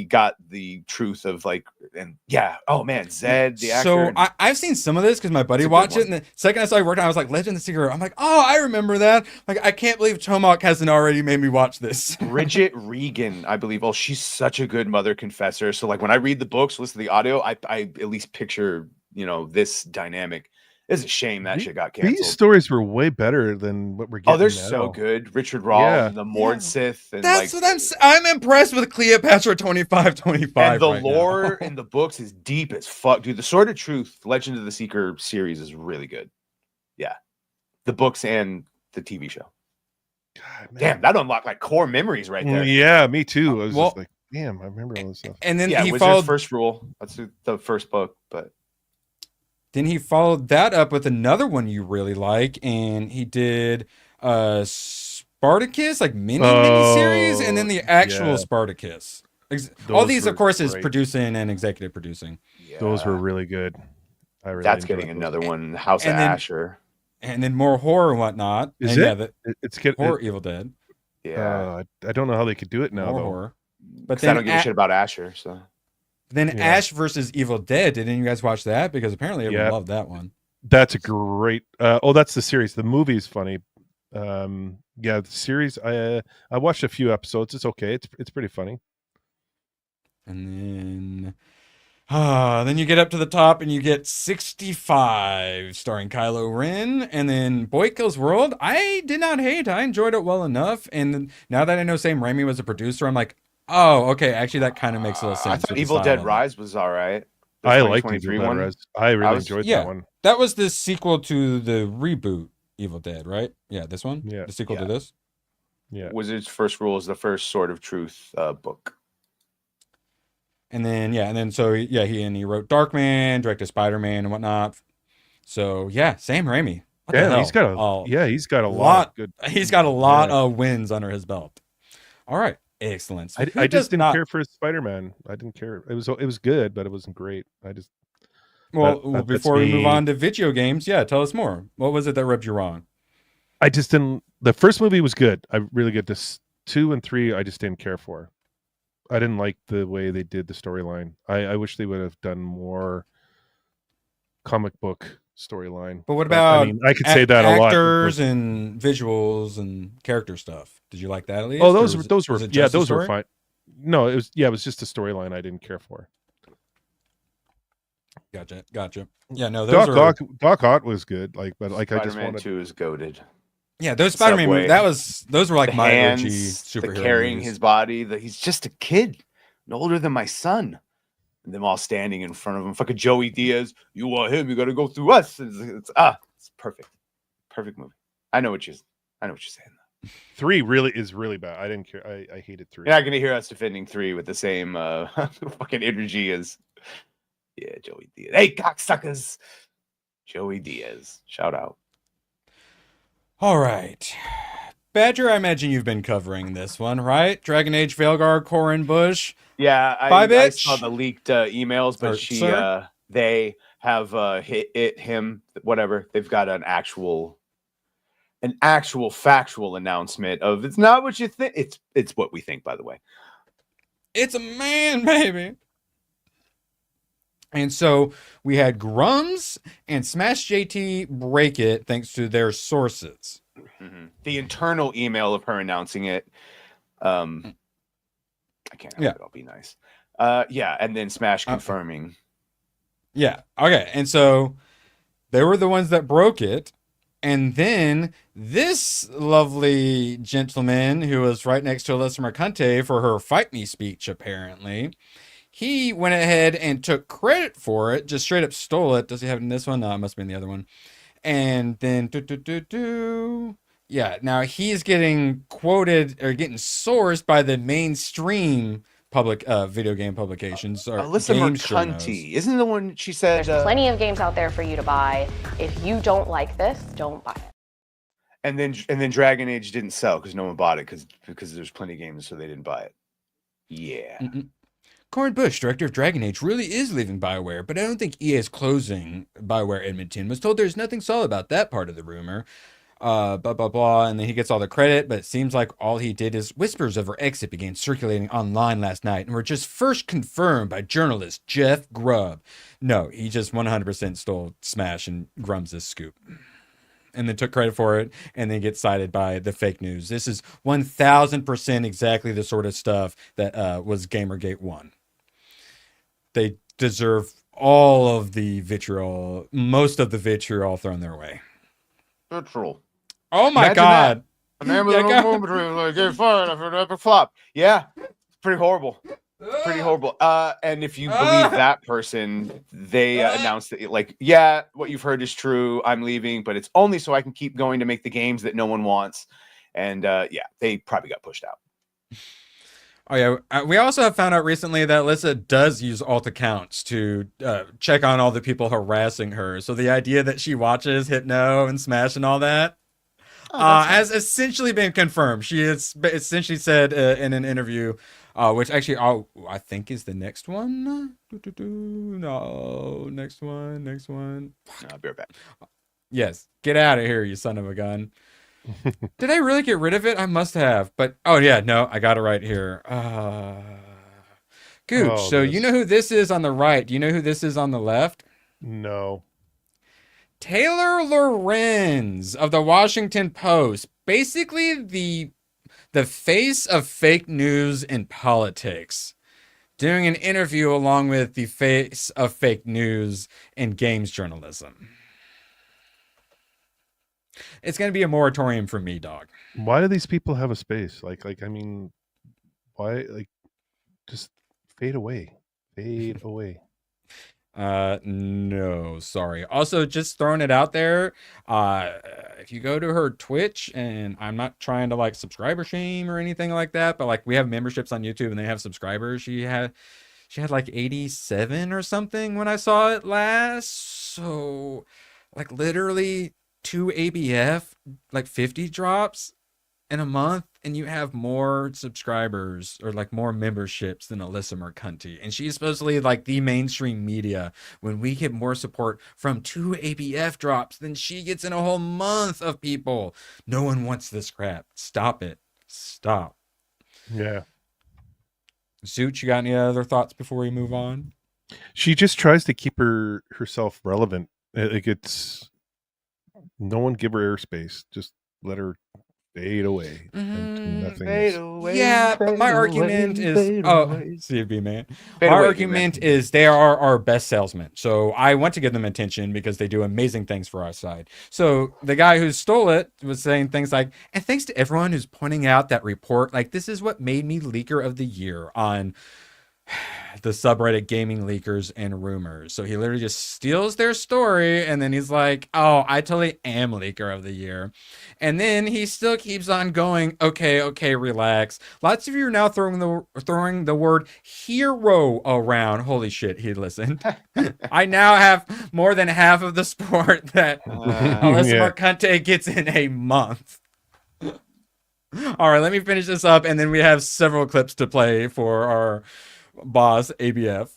got the truth of like, and yeah. Oh man, Zed, the actor. So I've seen some of this because my buddy watched it, and the second I saw you working, I was like, Legend of the Secret. I'm like, oh, I remember that. Like, I can't believe Tomahawk hasn't already made me watch this. Bridget Regan, I believe. Oh, she's such a good mother confessor. So like when I read the books, listen to the audio, I at least picture, this dynamic. It's a shame that shit got canceled. These stories were way better than what we're getting. Oh, they're now. so good. Richard Roll, the Mord Sith, and That's what I'm impressed with Cleopatra 2525. And the right lore now. in the books is deep as fuck, dude. The Sword of Truth, Legend of the Seeker series is really good. Yeah, the books and the TV show. God, damn, that unlocked like core memories right there. Yeah, me too. I was just like, damn, I remember all this stuff. And then he Wizard's followed First Rule. That's the first book, but. Then he followed that up with another one you really like, and he did Spartacus, like mini series, and then the actual Spartacus. All these, of course, is producing and executive producing. Yeah. Those were really good. I really That's getting another one, House of Asher, and then more horror and whatnot. Is and it? It's getting horror, Evil Dead. Yeah, I don't know how they could do it now more though. Horror. But then I don't give a shit about Asher, so. Then Ash versus Evil Dead. Did any of you guys watch that? Because apparently everyone loved that one. That's a great. That's the series. The movie's funny. The series. I watched a few episodes. It's okay. It's pretty funny. And then you get up to the top and you get 65, starring Kylo Ren, and then Boy Kills World. I did not hate. I enjoyed it well enough. And now that I know Sam Raimi was a producer, I'm like, oh, okay. Actually, that kind of makes a little sense. I thought Evil Dead Rise was all right. I liked Evil Dead Rise. I really enjoyed that one. That was the sequel to the reboot Evil Dead, right? Yeah, this one? Yeah. The sequel to this? Yeah. Wizard's First Rule is the first Sword of Truth book. And then, he wrote Darkman, directed Spider-Man and whatnot. So, yeah, Sam Raimi. He's got a lot of good. He's got a lot of wins under his belt. All right. Excellent. So I just didn't care for Spider-Man. I didn't care. It was good, but it wasn't great. Before we move on to video games, tell us more. What was it that rubbed you wrong? I just didn't. The first movie was good. I really good. This 2 and 3, I just didn't care for. I didn't like the way they did the storyline. I wish they would have done more comic book storyline. But what about I could say that a lot. Actors and visuals and character stuff. Did you like that at least? Oh, those were fine. No, it was just the storyline I didn't care for. Gotcha. Yeah, no, those Doc Ock was good. But I just wanted 2 is goated. Yeah, those Spider-Man movies, those were like the my hands, OG superhero the carrying movies. his body. He's just a kid, older than my son. And them all standing in front of him. Fucking Joey Diaz. You want him, you got to go through us. It's perfect. Perfect movie. I know what you're saying. 3 is really bad. I didn't care. I hated 3. You're not gonna hear us defending 3 with the same fucking energy as Joey Diaz. Hey, cocksuckers. Joey Diaz. Shout out. All right. Badger, I imagine you've been covering this one, right? Dragon Age Veilguard, Corin Bush. Yeah, I saw the leaked emails, but they have hit him, whatever. They've got an actual factual announcement of it's not what you think. It's what we think, by the way. It's a man, baby. And so we had Grummz and Smash JT break it thanks to their sources. Mm-hmm. The internal email of her announcing it. I can't have it. I'll be nice. And then Smash confirming. Yeah. Okay. And so they were the ones that broke it. And then this lovely gentleman who was right next to Alyssa Mercunte for her Fight Me speech, apparently, he went ahead and took credit for it, just straight up stole it. Does he have it in this one? No, it must have been the other one. And then, now he's getting quoted or getting sourced by the mainstream public video game publications. Or Alyssa Mercunte, isn't the one she said? There's plenty of games out there for you to buy. If you don't like this, don't buy it. And then Dragon Age didn't sell because no one bought it because there's plenty of games, so they didn't buy it. Yeah. Corin Bush, director of Dragon Age, really is leaving BioWare, but I don't think EA is closing BioWare Edmonton. Was told there's nothing solid about that part of the rumor. blah, blah, blah. And then he gets all the credit, but it seems like all he did is whispers of her exit began circulating online last night and were just first confirmed by journalist Jeff Grubb. No, he just 100% stole Smash and Grummz' scoop. And then took credit for it, and then gets cited by the fake news. This is 1000% exactly the sort of stuff that was Gamergate 1. They deserve all of the vitriol, most of the vitriol thrown their way. Vitriol. Oh my God. A man with a moment get fired after an epic flop. Yeah, it's pretty horrible. Pretty horrible. And if you believe that person, they announced that, like, yeah, what you've heard is true. I'm leaving, but it's only so I can keep going to make the games that no one wants. And yeah, they probably got pushed out. Oh yeah, we also have found out recently that Alyssa does use alt accounts to check on all the people harassing her. So the idea that she watches Hypno and Smash and all that has essentially been confirmed. She has essentially said in an interview, which actually I think is the next one. No, next one. I'll be right back. Yes, get out of here, you son of a gun. Did I really get rid of it? I must have. But oh yeah, no, I got it right here. Gooch. So you know who this is on the right? Do you know who this is on the left? No. Taylor Lorenz of the Washington Post. Basically the face of fake news in politics. Doing an interview along with the face of fake news in games journalism. It's going to be a moratorium for me, dog. Why do these people have a space? Like, I mean, why, like, just fade away. Fade away. No, sorry. Also, just throwing it out there, if you go to her Twitch, and I'm not trying to, like, subscriber shame or anything like that, but, like, we have memberships on YouTube and they have subscribers. She had like 87 or something when I saw it last. So, like, literally 2 ABF, like 50 drops in a month, and you have more subscribers or like more memberships than Alyssa Mercunte. And she's supposedly like the mainstream media. When we get more support from 2 ABF drops than she gets in a whole month of people. No one wants this crap. Stop it. Stop. Yeah. Zoot, you got any other thoughts before we move on? She just tries to keep herself relevant. Like, it's no one give her airspace. Just let her fade away. Yeah, but my argument is CB man. My argument is they are our best salesmen. So I want to give them attention because they do amazing things for our side. So the guy who stole it was saying things like, and thanks to everyone who's pointing out that report, like this is what made me leaker of the year on the subreddit Gaming Leakers and Rumors. So he literally just steals their story and then he's like, oh, I totally am leaker of the year. And then he still keeps on going, okay, relax. Lots of you are now throwing the word hero around. Holy shit, he listened. I now have more than half of the sport that Alyssa Mercunte gets in a month. All right, let me finish this up and then we have several clips to play for our boss ABF,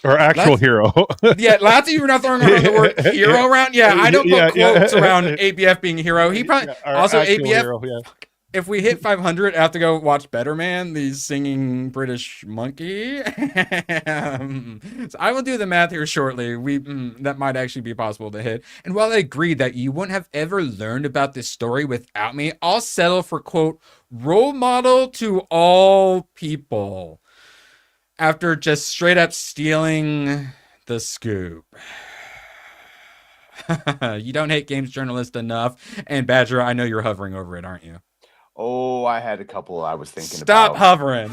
or actual hero. Yeah, lots of you are not throwing around the word hero around. Yeah, I don't put quotes around ABF being a hero. He probably also ABF hero, if we hit 500, I have to go watch Better Man, the singing British monkey. So I will do the math here shortly. That might actually be possible to hit. And while I agree that you wouldn't have ever learned about this story without me, I'll settle for, quote, role model to all people. After just straight up stealing the scoop. You don't hate games journalists enough. And Badger, I know you're hovering over it, aren't you? Oh, I had a couple I was thinking about. Stop hovering.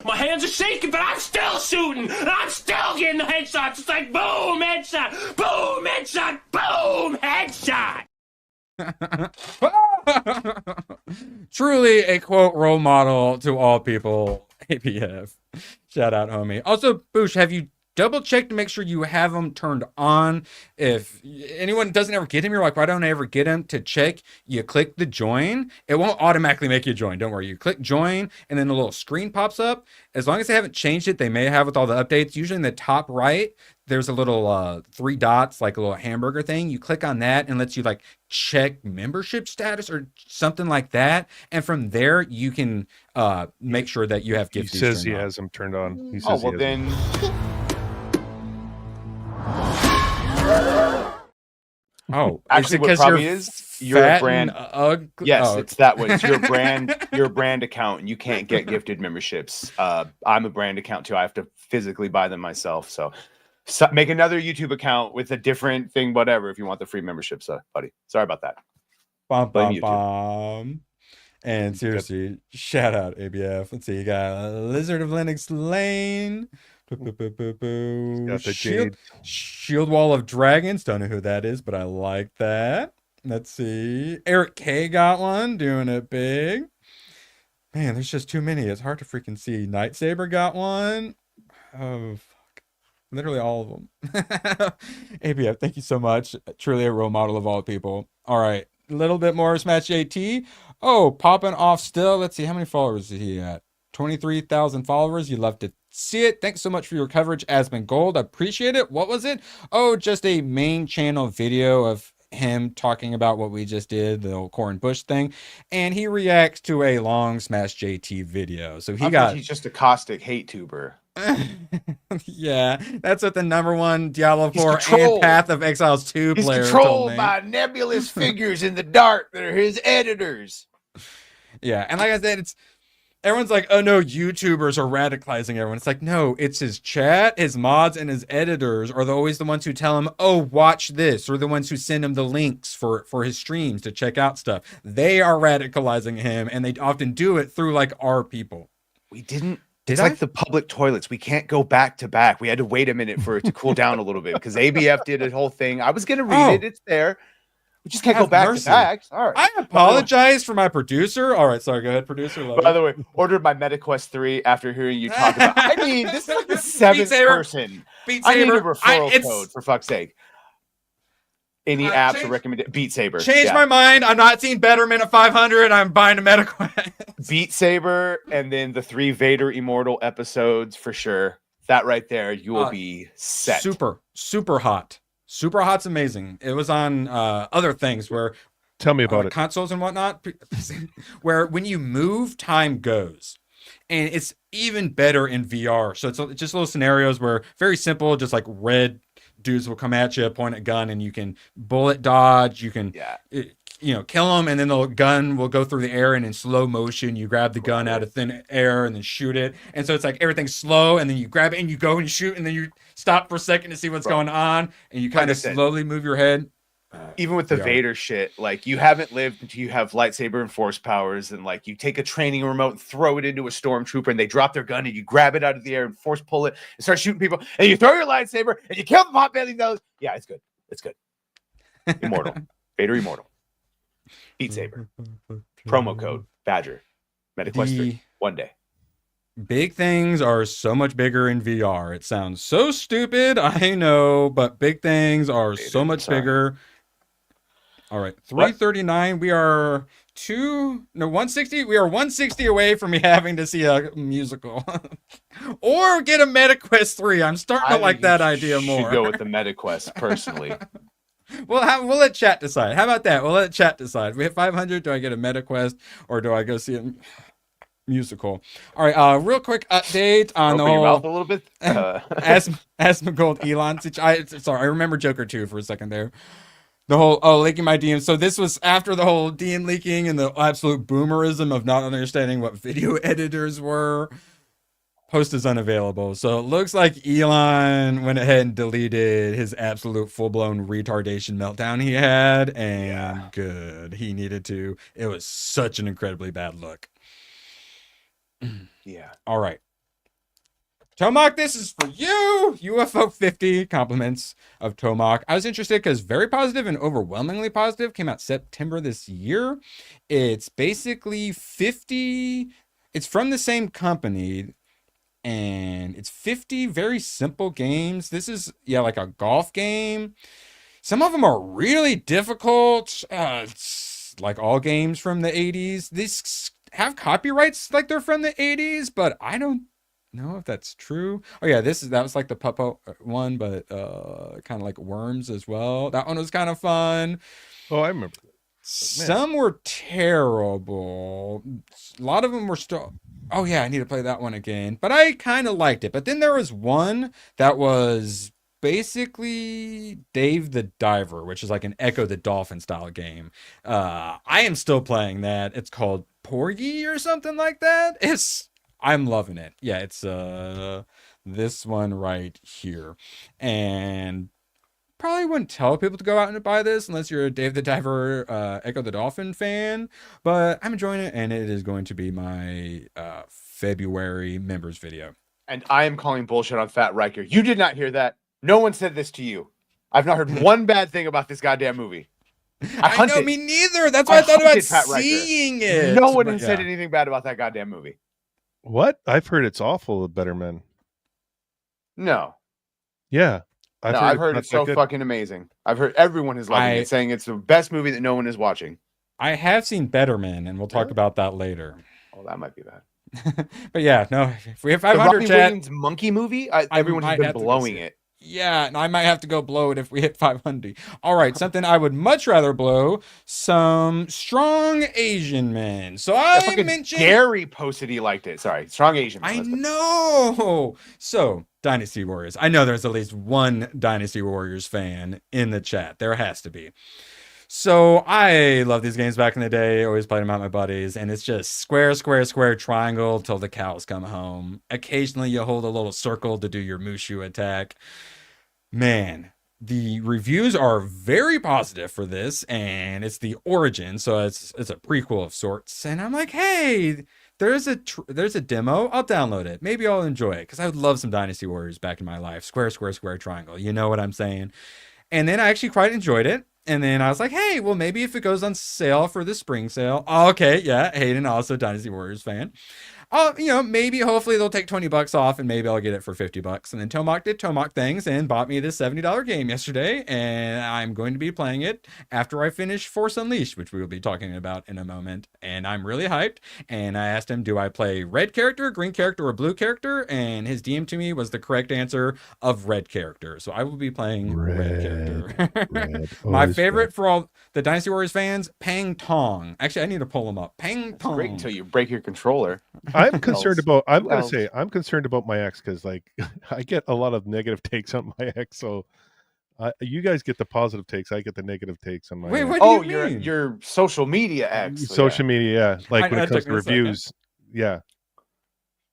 My hands are shaking, but I'm still shooting. I'm still getting the headshots. It's like boom, headshot, boom, headshot, boom, headshot. Truly a quote role model to all people. APF. Shout out, homie. Also, Boosh, have you double check to make sure you have them turned on. If anyone doesn't ever get him, you're like, why don't I ever get him? To check, you click the join. It won't automatically make you join. Don't worry. You click join and then a little screen pops up. As long as they haven't changed it, they may have with all the updates. Usually in the top right, there's a little 3 dots, like a little hamburger thing. You click on that and lets you like check membership status or something like that. And from there, you can make sure that you have gift. He says he has them turned on. He says Oh, well then. Oh, actually, what probably is you're a brand. Yes, it's that way. It's your brand, your brand account, and you can't get gifted memberships. I'm a brand account too. I have to physically buy them myself. So make another YouTube account with a different thing, whatever, if you want the free membership, buddy. Sorry about that. And seriously, shout out ABF. Let's see, you got Lizard of Lennox Lane. Shield Wall of Dragons. Don't know who that is, but I like that. Let's see. Eric K got one, doing it big. Man, there's just too many. It's hard to freaking see. Night Saber got one. Oh, fuck. Literally all of them. ABF, thank you so much. Truly a role model of all people. All right. A little bit more Smash JT. Oh, popping off still. Let's see. How many followers is he at? 23,000 followers. You love to see it. Thanks so much for your coverage, Aspen Gold. I appreciate it. What was it? Oh, just a main channel video of him talking about what we just did, the old Corin Bush thing, and he reacts to a long Smash JT video. So he's just a caustic hate tuber. Yeah, that's what the #1 Diablo 4 and Path of Exiles 2 player He's told controlled me. by nebulous figures in the dark that are his editors. Yeah, and like I said, it's everyone's like, oh no, YouTubers are radicalizing everyone. It's like, no, it's his chat, his mods, and his editors are always the ones who tell him, oh, watch this, or the ones who send him the links for his streams to check out stuff. They are radicalizing him, and they often do it through like our people. We didn't. It's like the public toilets. We can't go back to back. We had to wait a minute for it to cool down a little bit because ABF did a whole thing. I was going to read it. It's there. We just can't go back to back. All right. I apologize for my producer. All right. Sorry. Go ahead, producer. By the way, ordered my MetaQuest 3 after hearing you talk about I mean, this is like the 7th person. I need a referral code, for fuck's sake. Any apps or recommended Beat Saber. Change my mind. I'm not seeing Betterment at 500. I'm buying a MetaQuest. Beat Saber and then the 3 Vader Immortal episodes for sure. That right there, you will be set. Super hot. Super hot's amazing. It was on other things where tell me about it. Consoles and whatnot, where when you move, time goes. And it's even better in VR. So it's just little scenarios where very simple, just like red dudes will come at you, point a gun, and you can bullet dodge. You can, kill them, and then the gun will go through the air, and in slow motion, you grab the gun out of thin air and then shoot it. And so it's like everything's slow, and then you grab it and you go and you shoot, and then you stop for a second to see what's going on, and you kind of slowly move your head. Even with the Vader shit, like you haven't lived until you have lightsaber and force powers, and like you take a training remote and throw it into a stormtrooper, and they drop their gun, and you grab it out of the air and force pull it and start shooting people, and you throw your lightsaber and you kill the pot-belly nose. Yeah, it's good. It's good. Immortal. Vader Immortal. Beat Saber. Promo code Badger. MetaQuest 3. One day. Big things are so much bigger in VR. It sounds so stupid, I know, but big things are so much bigger. All right, 339. We are 160. We are 160 away from me having to see a musical or get a MetaQuest 3. I'm starting to like that idea more. Should go with the MetaQuest personally. We'll let chat decide. How about that? We'll let chat decide. We hit 500. Do I get a MetaQuest or do I go see a musical? All right, real quick update on the whole. Your mouth a little bit. Asthma Gold Elon. Sorry, I remember Joker 2 for a second there. The whole leaking my DMs. So this was after the whole DM leaking and the absolute boomerism of not understanding what video editors were. Post is unavailable. So it looks like Elon went ahead and deleted his absolute full-blown retardation meltdown he had, and good. He needed to. It was such an incredibly bad look. Yeah. All right. Tomac, this is for you. UFO 50 compliments of Tomac. I was interested because very positive and overwhelmingly positive. Came out September this year. It's basically 50. It's from the same company. and it's 50 very simple games. This is, yeah, like a golf game. Some of them are really difficult. It's like all games from the 80s. These have copyrights like they're from the 80s, but I don't know if that's true. Oh yeah, that was like the Puppo one, but kind of like Worms as well. That one was kind of fun. Oh, I remember. Some were terrible. A lot of them were still. Oh yeah, I need to play that one again. But I kind of liked it. But then there was one that was basically Dave the Diver, which is like an Echo the Dolphin style game. I am still playing that. It's called Porgy or something like that. I'm loving it. Yeah, it's this one right here. And probably wouldn't tell people to go out and buy this unless you're a Dave the Diver Echo the Dolphin fan, but I'm enjoying it, and it is going to be my February members video. And I am calling bullshit on Fat Riker. You did not hear that. No one said this to you. I've not heard one bad thing about this goddamn movie. I know, me neither. That's why I thought about seeing it. No one has said anything bad about that goddamn movie. What? I've heard it's awful, The Better Men. No. Yeah. I've heard it's so fucking amazing. I've heard everyone is loving it, saying it's the best movie that no one is watching. I have seen Better Men, and we'll talk about that later. Oh, that might be bad. But yeah, no. If we have 500 chat, Williams monkey movie, everyone has been blowing it. Yeah, and I might have to go blow it if we hit 500. All right, something I would much rather blow, some Strong Asian Men. So I mentioned Gary posted he liked it. Sorry, Strong Asian Men. I know. So Dynasty Warriors. I know there's at least one Dynasty Warriors fan in the chat. There has to be. So I love these games back in the day. Always played them out with my buddies, and it's just square, square, square, triangle till the cows come home. Occasionally you hold a little circle to do your Mushu attack. Man, the reviews are very positive for this, and it's the origin, so it's a prequel of sorts. And I'm like, hey, there's a demo. I'll download it. Maybe I'll enjoy it, because I would love some Dynasty Warriors back in my life. Square, square, square, triangle. You know what I'm saying? And then I actually quite enjoyed it. And then I was like, hey, well, maybe if it goes on sale for the spring sale. Oh, okay, yeah, Hayden, also Dynasty Warriors fan. Maybe hopefully they'll take $20 off, and maybe I'll get it for $50. And then Tomac did Tomac things and bought me this $70 game yesterday, and I'm going to be playing it after I finish Force Unleashed, which we will be talking about in a moment. And I'm really hyped. And I asked him, do I play red character, green character, or blue character? And his DM to me was the correct answer of red character. So I will be playing red character. My favorite for all the Dynasty Warriors fans, Pang Tong. Actually, I need to pull him up. Pang Tong. Great until you break your controller. I'm concerned about. I'm concerned about my ex, because like I get a lot of negative takes on my ex. So you guys get the positive takes. I get the negative takes on my. Wait, ex. what do you mean? Your social media ex. Social media, yeah. Like when it comes to reviews, yeah.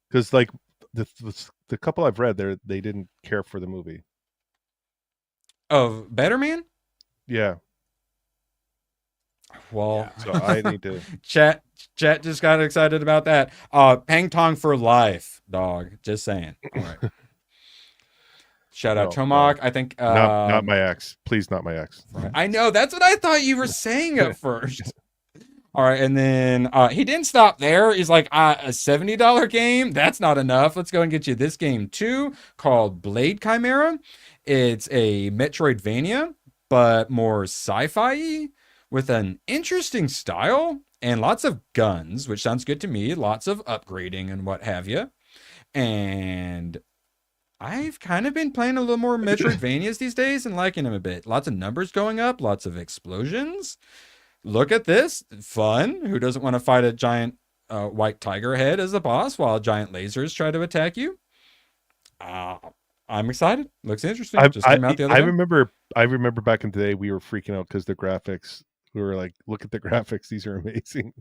Because like the couple I've read, they didn't care for the movie. Of Better Man? Yeah. Well, so I need to chat just got excited about that. Pang Tong for life, dog. Just saying. All right. Shout out Tomac. I think not my ex. Please, not my ex. I know, that's what I thought you were saying at first. All right, and then he didn't stop there. He's like, a $70 game? That's not enough. Let's go and get you this game too, called Blade Chimera. It's a Metroidvania, but more sci-fi with an interesting style and lots of guns, which sounds good to me. Lots of upgrading and what have you. And I've kind of been playing a little more Metroidvanias these days and liking them a bit. Lots of numbers going up, lots of explosions. Look at this. Fun. Who doesn't want to fight a giant white tiger head as a boss while giant lasers try to attack you? I'm excited. Looks interesting. Just came out the other day. I remember back in the day we were freaking out because the graphics. We were like, look at the graphics. These are amazing.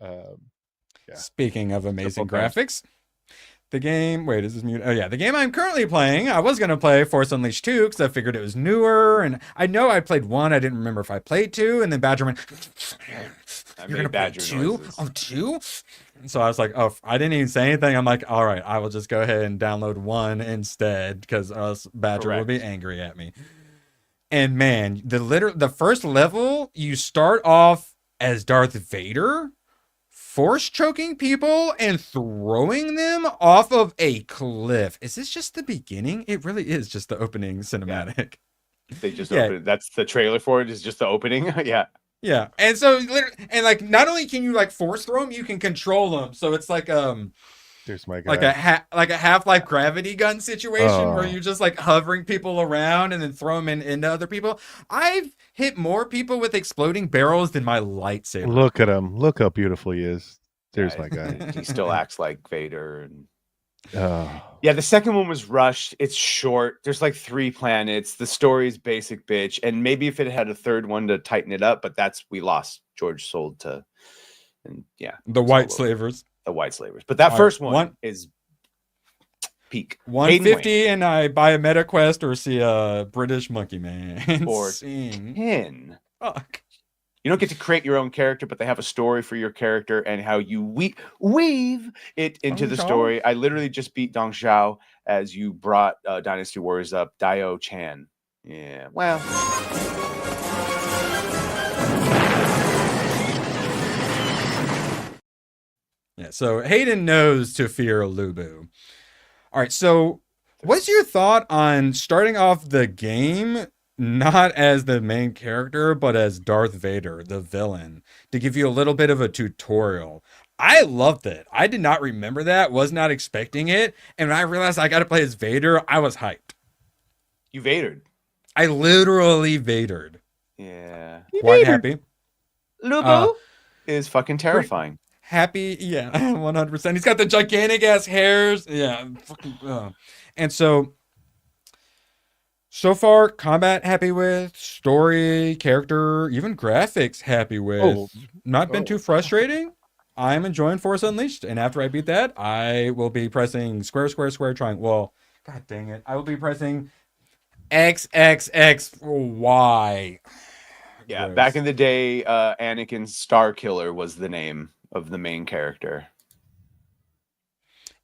Yeah. Speaking of amazing graphics, the game, wait, is this mute? Oh yeah, the game I'm currently playing, I was going to play Force Unleashed 2 because I figured it was newer, and I know I played 1. I didn't remember if I played 2, and then Badger went, you're going to play 2? Oh, 2? So I was like, oh, I didn't even say anything. I'm like, all right, I will just go ahead and download 1 instead, because else Badger will be angry at me. And man, the first level, you start off as Darth Vader. force choking people and throwing them off of a cliff. Is this just the beginning? It really is just the opening cinematic. They just opened. That's the trailer for it. Is just the opening. Yeah. Yeah. And so and like not only can you like force throw them, you can control them. So it's like there's my guy. Like a Half-Life gravity gun situation where you're just like hovering people around and then throw them into other people. I've hit more people with exploding barrels than my lightsaber. Look at him. Look how beautiful he is. There's my guy. He still acts like Vader. And yeah, the second one was rushed. It's short. There's like 3 planets. The story's basic bitch. And maybe if it had a third one to tighten it up, but we lost. George sold to, and yeah, the white slavers. The white slavers. But that first one is peak. 150 and I buy a Meta Quest or see a British Monkey Man. Or 10. Fuck. You don't get to create your own character, but they have a story for your character and how you weave it into the story. I literally just beat Dong Xiao as you brought Dynasty Warriors up. Dio Chan. Yeah, well. Yeah, so Hayden knows to fear Lubu. All right, so what's your thought on starting off the game not as the main character, but as Darth Vader, the villain, to give you a little bit of a tutorial? I loved it. I did not remember that, was not expecting it, and when I realized I got to play as Vader, I was hyped. You Vadered. I literally Vadered. Yeah. Quite happy. Lubu is fucking terrifying. Happy, yeah, 100%. He's got the gigantic ass hairs, yeah, fucking, and so far, combat happy with, story, character, even graphics happy with. Not been too frustrating. I'm enjoying Force Unleashed, and after I beat that, I will be pressing square, square, square, triangle. Well, god dang it, I will be pressing X, X, X, Y. Yeah, back in the day, Anakin Starkiller was the name of the main character.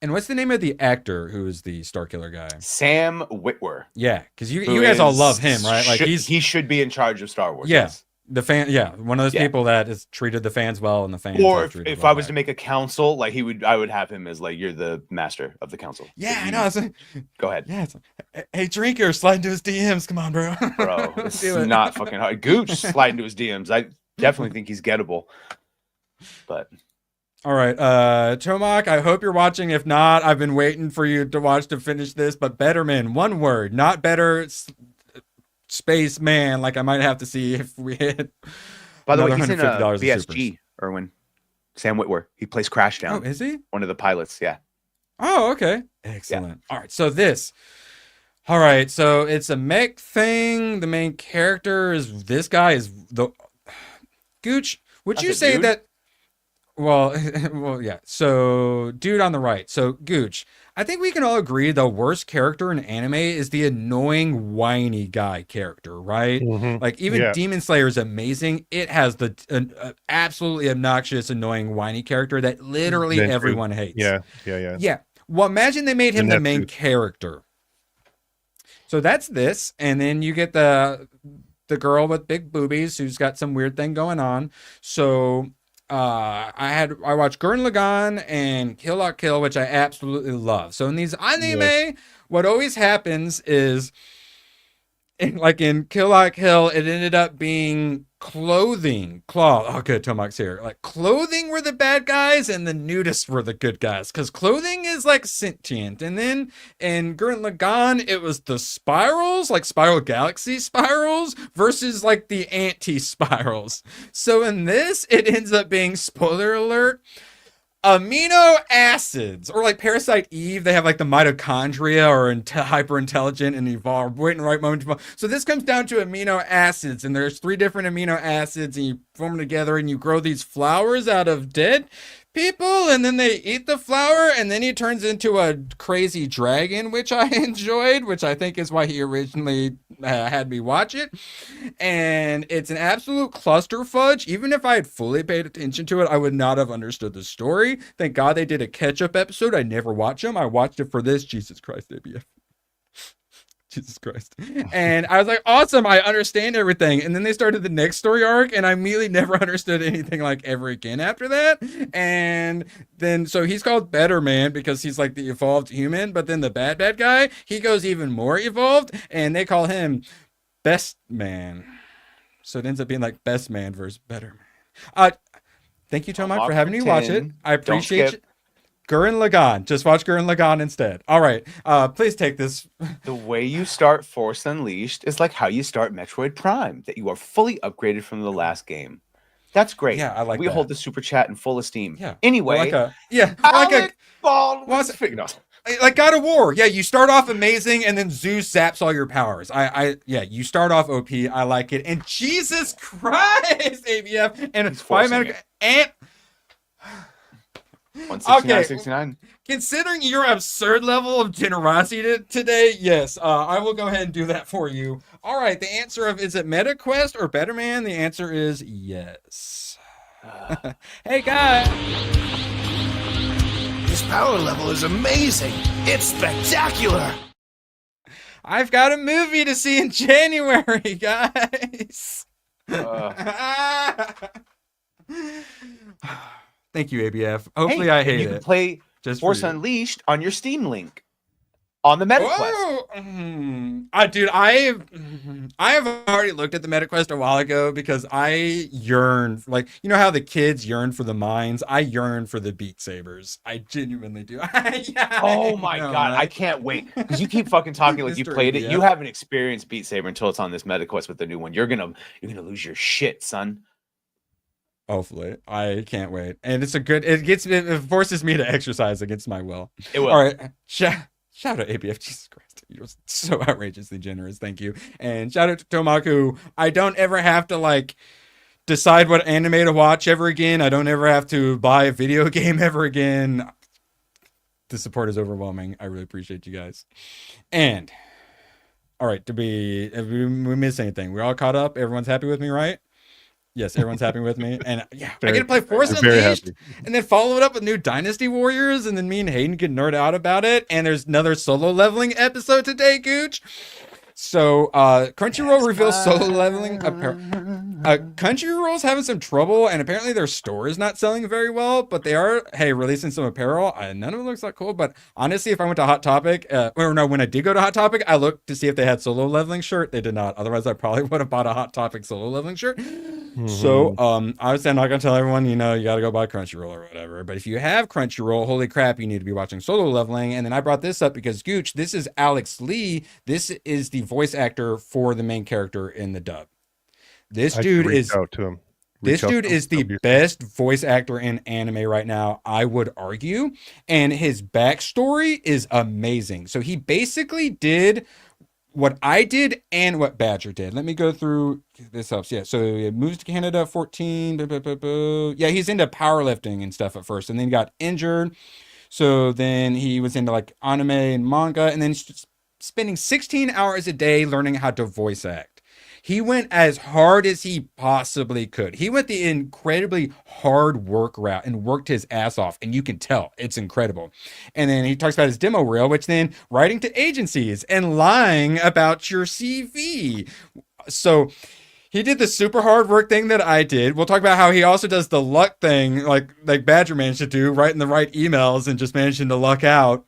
And what's the name of the actor who is the Starkiller guy? Sam Witwer. Yeah, because you guys all love him, right? Like he should be in charge of Star Wars. Yeah, yes. the fan. Yeah, one of those people that has treated the fans well, and the fans. Or if I was to make a council, like I would have him as like you're the master of the council. Yeah, I know. Go ahead. Yeah, hey Drinker, slide into his DMs. Come on, bro. Bro, it's not fucking hard. Gooch slide into his DMs. I definitely think he's gettable. But all right, Tomak, I hope you're watching. If not, I've been waiting for you to watch to finish this. But Betterman, one word, not better. Space man, like I might have to see if we hit. By the way, he's in BSG. Erwin, Sam Witwer. He plays Crashdown. Oh, is he one of the pilots? Yeah. Oh, okay, excellent. Yeah. All right, so this. All right, so it's a mech thing. The main character is this guy. Is the Gooch? Would you say that? Well, yeah. So, dude on the right. So, Gooch, I think we can all agree the worst character in anime is the annoying, whiny guy character, right? Mm-hmm. Like, even Demon Slayer is amazing. It has the absolutely obnoxious, annoying, whiny character that literally everyone hates. Yeah. Well, imagine they made him the main character. So that's this. And then you get the girl with big boobies who's got some weird thing going on. So I watched Gurren Lagann and Kill La Kill, which I absolutely love. So in these anime, what always happens is, like in Kill La Kill, it ended up being clothing. Oh, good, Tomak's here. Like clothing were the bad guys and the nudists were the good guys, because clothing is like sentient. And then in Gurren Lagann, it was the spirals, like spiral galaxy spirals, versus like the anti-spirals. So in this, it ends up being, spoiler alert, amino acids, or like Parasite Eve, they have like the mitochondria or hyper intelligent and evolve, waiting the right moment to evolve. So this comes down to amino acids, and there's 3 different amino acids, and you form them together and you grow these flowers out of dead people, and then they eat the flower, and then he turns into a crazy dragon, which I enjoyed, which I think is why he originally had me watch it. And it's an absolute cluster fudge. Even if I had fully paid attention to it, I would not have understood the story. Thank God they did a catch-up episode. I never watched them. I watched it for this. Jesus Christ, ABF. Jesus Christ. And I was like, awesome, I understand everything. And then they started the next story arc, and I immediately never understood anything like ever again after that. And then, so he's called Better Man because he's like the evolved human, but then the bad guy, he goes even more evolved, and they call him Best Man. So it ends up being like Best Man versus Better Man. Thank you, Tomac, for having me watch it. I appreciate it. Gurren Lagann. Just watch Gurren Lagann instead. All right. Please take this. The way you start Force Unleashed is like how you start Metroid Prime, that you are fully upgraded from the last game. That's great. Yeah, I like we that. hold the super chat in full esteem. Yeah. Anyway, like God of War. Yeah, you start off amazing, and then Zeus zaps all your powers. Yeah, you start off OP. I like it. And Jesus Christ, ABF, and it's 5 minutes and 169.69. Considering your absurd level of generosity today, yes, I will go ahead and do that for you. All right, the answer of is it MetaQuest or Better Man? The answer is yes. Hey, guys. His power level is amazing. It's spectacular. I've got a movie to see in January, guys. Thank you, ABF. Hopefully I hate you it. Can play Just Force Unleashed on your Steam link on the MetaQuest. Dude, I have already looked at the MetaQuest a while ago because I yearn, like, you know how the kids yearn for the mines? I yearn for the Beat Sabers. I genuinely do. Oh my God, I can't wait. Because you keep fucking talking like you played it. You haven't experienced Beat Saber until it's on this MetaQuest with the new one. You're gonna lose your shit, son. Hopefully. I can't wait. And it's it forces me to exercise against my will. It will. All right. Shout out ABF. Jesus Christ. You're so outrageously generous. Thank you. And shout out to Tomaku. I don't ever have to like decide what anime to watch ever again. I don't ever have to buy a video game ever again. The support is overwhelming. I really appreciate you guys. And all right, if we miss anything, we're all caught up. Everyone's happy with me, right? Yes, everyone's happy with me. And yeah, I get to play Force Unleashed and then follow it up with new Dynasty Warriors. And then me and Hayden can nerd out about it. And there's another solo leveling episode today, Gooch. So Crunchyroll reveals solo leveling. Crunchyroll's having some trouble, and apparently their store is not selling very well, but they are, releasing some apparel. None of it looks that cool, but honestly, if I went to Hot Topic, when I did go to Hot Topic, I looked to see if they had solo leveling shirt. They did not. Otherwise, I probably would have bought a Hot Topic solo leveling shirt. Mm-hmm. So obviously, I'm not going to tell everyone, you got to go buy Crunchyroll or whatever. But if you have Crunchyroll, holy crap, you need to be watching solo leveling. And then I brought this up because, Gooch, this is Alex Lee. This is the voice actor for the main character in the dub. This dude is the best voice actor in anime right now, I would argue. And his backstory is amazing. So he basically did what I did and what Badger did. Let me go through. This helps. Yeah. So he moves to Canada 14. Yeah, he's into powerlifting and stuff at first. And then he got injured. So then he was into like anime and manga. And then spending 16 hours a day learning how to voice act. He went as hard as he possibly could. He went the incredibly hard work route and worked his ass off. And you can tell it's incredible. And then he talks about his demo reel, which then writing to agencies and lying about your CV. So he did the super hard work thing that I did. We'll talk about how he also does the luck thing like Badger managed to do, writing the right emails and just managing to luck out.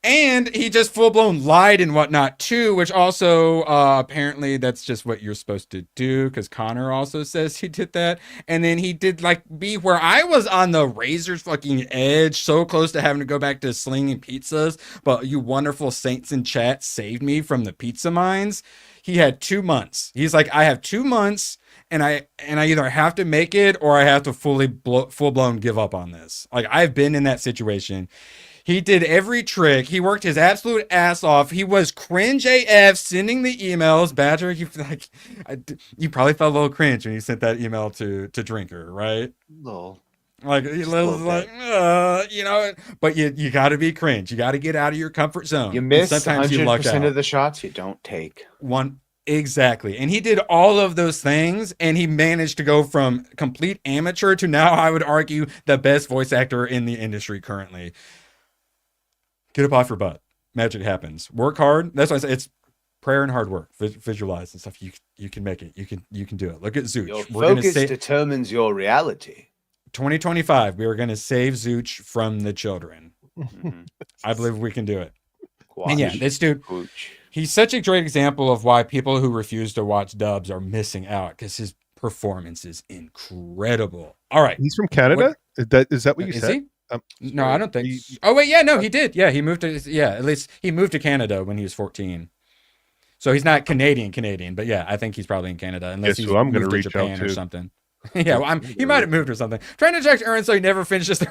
And he just full-blown lied and whatnot, too, which also, apparently, that's just what you're supposed to do, because Connor also says he did that. And then he did, be where I was on the razor's fucking edge, so close to having to go back to slinging pizzas, but you wonderful saints in chat saved me from the pizza mines. He had 2 months. He's like, I have 2 months, and I either have to make it, or I have to full-blown give up on this. Like, I've been in that situation. He did every trick. He worked his absolute ass off. He was cringe AF sending the emails. Badger, you probably felt a little cringe when you sent that email to Drinker, right? No. But you got to be cringe. You got to get out of your comfort zone. You miss sometimes 100% of the shots you don't take. Exactly. And he did all of those things, and he managed to go from complete amateur to now, I would argue, the best voice actor in the industry currently. Get up off your butt. Magic happens. Work hard. That's why I say prayer and hard work, visualize and stuff. You can make it. You can do it. Look at Zooch. Your We're gonna focus say determines your reality. 2025. We are going to save Zooch from the children. I believe we can do it. And yeah, this dude, he's such a great example of why people who refuse to watch dubs are missing out, because his performance is incredible. All right, he's from Canada. Is that what you said? No, I don't think. Oh wait, yeah, no, he did. Yeah, he moved to. Yeah, at least he moved to Canada when he was 14. So he's not Canadian, but yeah, I think he's probably in Canada, unless he's I'm going moved to reach to Japan out or to something. Yeah, well, he might have moved or something. Trying to check Aaron so he never finishes the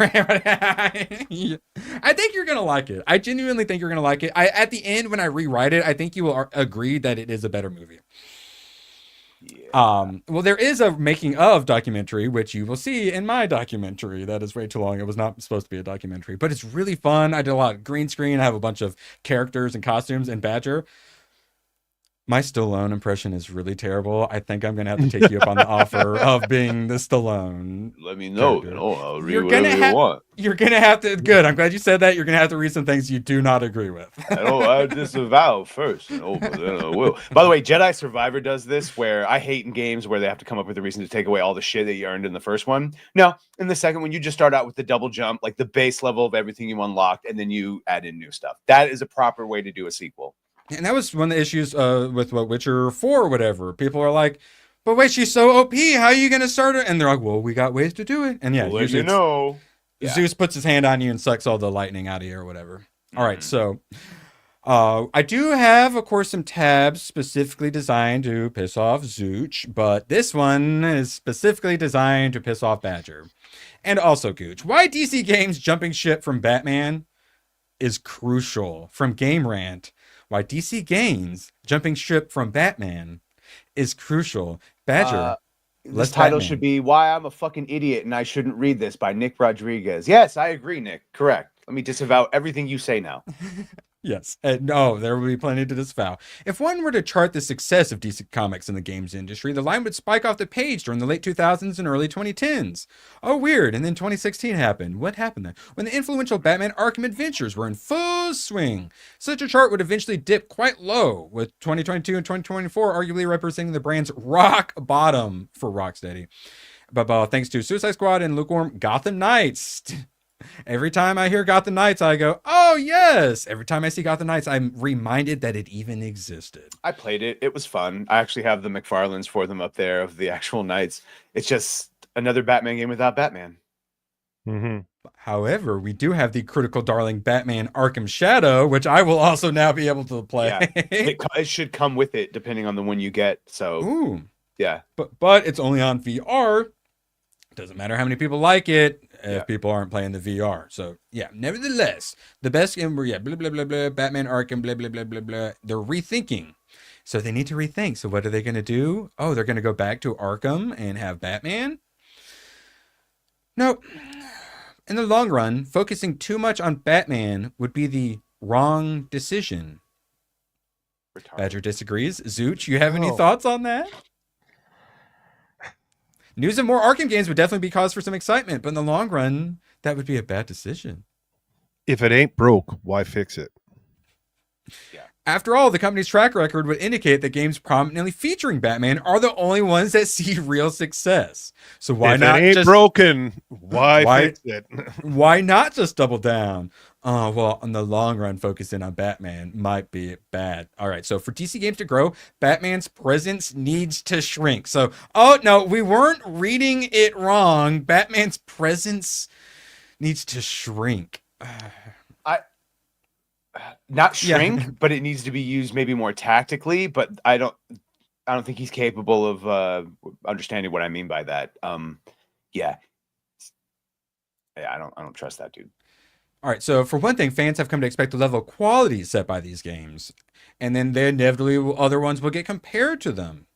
I think you're gonna like it. I genuinely think you're gonna like it. At the end, when I rewrite it, I think you will agree that it is a better movie. Yeah. Well, there is a making of documentary, which you will see in my documentary. That is way too long. It was not supposed to be a documentary, but it's really fun. I did a lot of green screen. I have a bunch of characters and costumes and Badger. My Stallone impression is really terrible. I think I'm going to have to take you up on the offer of being the Stallone. Let me know. I'll read You're whatever you want. You're going to have to. Good. I'm glad you said that. You're going to have to read some things you do not agree with. I disavow first, but then I will. By the way, Jedi Survivor does this, where I hate in games where they have to come up with a reason to take away all the shit that you earned in the first one. No, in the second one, you just start out with the double jump, like the base level of everything you unlocked, and then you add in new stuff. That is a proper way to do a sequel. And that was one of the issues with Witcher 4 or whatever. People are like, but wait, she's so OP. How are you going to start her? And they're like, well, we got ways to do it. And yeah, let you know. Zeus puts his hand on you and sucks all the lightning out of you or whatever. All right, so I do have, of course, some tabs specifically designed to piss off Zooch, but this one is specifically designed to piss off Badger. And also Gooch. Why DC Games jumping ship from Batman is crucial. From Game Rant. Why DC Games jumping ship from Batman is crucial. Badger. This title should be Why I'm a Fucking Idiot and I Shouldn't Read This by Nick Rodriguez. Yes, I agree, Nick. Correct. Let me disavow everything you say now. Yes. No, there will be plenty to disavow. If one were to chart the success of DC Comics in the games industry, the line would spike off the page during the late 2000s and early 2010s. Oh, weird. And then 2016 happened. What happened then? When the influential Batman Arkham Adventures were in full swing. Such a chart would eventually dip quite low, with 2022 and 2024 arguably representing the brand's rock bottom for Rocksteady. But thanks to Suicide Squad and lukewarm Gotham Knights. Every time I hear Gotham Knights, I go, oh, yes. Every time I see Gotham Knights, I'm reminded that it even existed. I played it. It was fun. I actually have the McFarlanes for them up there of the actual Knights. It's just another Batman game without Batman. Mm-hmm. However, we do have the critical darling Batman Arkham Shadow, which I will also now be able to play. Yeah, it should come with it, depending on the one you get. So, ooh. Yeah. But it's only on VR. Doesn't matter how many people like it if people aren't playing the VR. So yeah, nevertheless, the best game where blah blah blah blah Batman Arkham blah blah blah blah blah. They're rethinking. So they need to rethink. So what are they gonna do? Oh, they're gonna go back to Arkham and have Batman? No. In the long run, focusing too much on Batman would be the wrong decision. Badger disagrees. Zooch, you have any thoughts on that? News of more Arkham games would definitely be cause for some excitement, but in the long run, that would be a bad decision. If it ain't broke, why fix it? Yeah. After all, the company's track record would indicate that games prominently featuring Batman are the only ones that see real success. So why not it ain't just broken? Why fix it? Why not just double down? Oh, well, in the long run, focusing on Batman might be bad. All right, so for DC Games to grow, Batman's presence needs to shrink. So, oh, no, we weren't reading it wrong. Batman's presence needs to shrink. Not shrink, but it needs to be used maybe more tactically. But I don't think he's capable of understanding what I mean by that. Yeah, I don't trust that dude. All right, so for one thing, fans have come to expect the level of quality set by these games, and then inevitably other ones will get compared to them.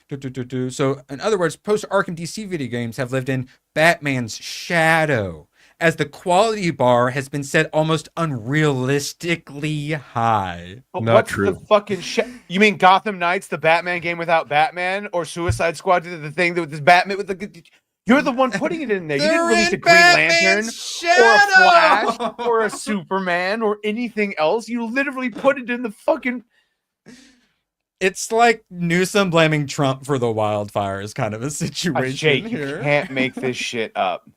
So, in other words, post-Arkham DC video games have lived in Batman's shadow, as the quality bar has been set almost unrealistically high. But what's true. The fucking you mean Gotham Knights, the Batman game without Batman, or Suicide Squad, the thing that with this Batman with the... You're the one putting it in there. You didn't release a Green Lantern or a Flash or a Superman or anything else. You literally put it in the fucking... It's like Newsom blaming Trump for the wildfires, kind of a situation Jake, here. you can't make this shit up.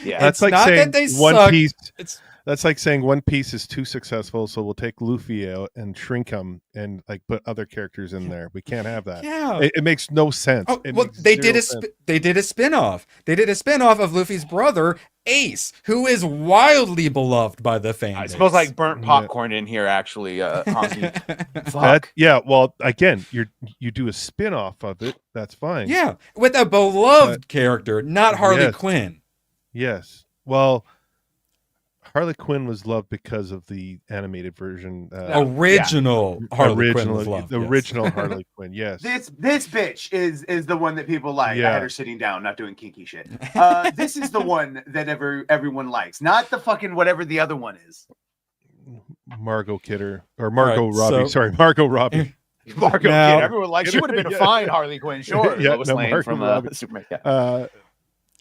Yeah, That's like not saying that they One suck. Piece. It's That's like saying One Piece is too successful, so we'll take Luffy out and shrink him and like put other characters in there. We can't have that. Yeah. It makes no sense. Oh, It well, makes they zero did a sense. they did a spin-off. They did a spin-off of Luffy's brother, Ace, who is wildly beloved by the fans. It smells like burnt popcorn in here, actually. Honky. That, Fuck. yeah, well, again, you do a spin-off of it. That's fine. Yeah, with a beloved character, not Harley Yes. Quinn. Yes. Well, Harley Quinn was loved because of the animated version. Original Harley Quinn was loved. The yes. original Harley Quinn. Yes. This bitch is the one that people like. I Yeah. had her sitting down, not doing kinky shit. This is the one that everyone likes, not the fucking whatever the other one is. Margot Kidder or Margot Right, Robbie. so- Sorry, Margot Robbie. Margot Now- Kid, everyone likes. She would have been a fine Harley Quinn, sure. Yeah, Lois no, Lane Margot from Robbie. Superman. Yeah.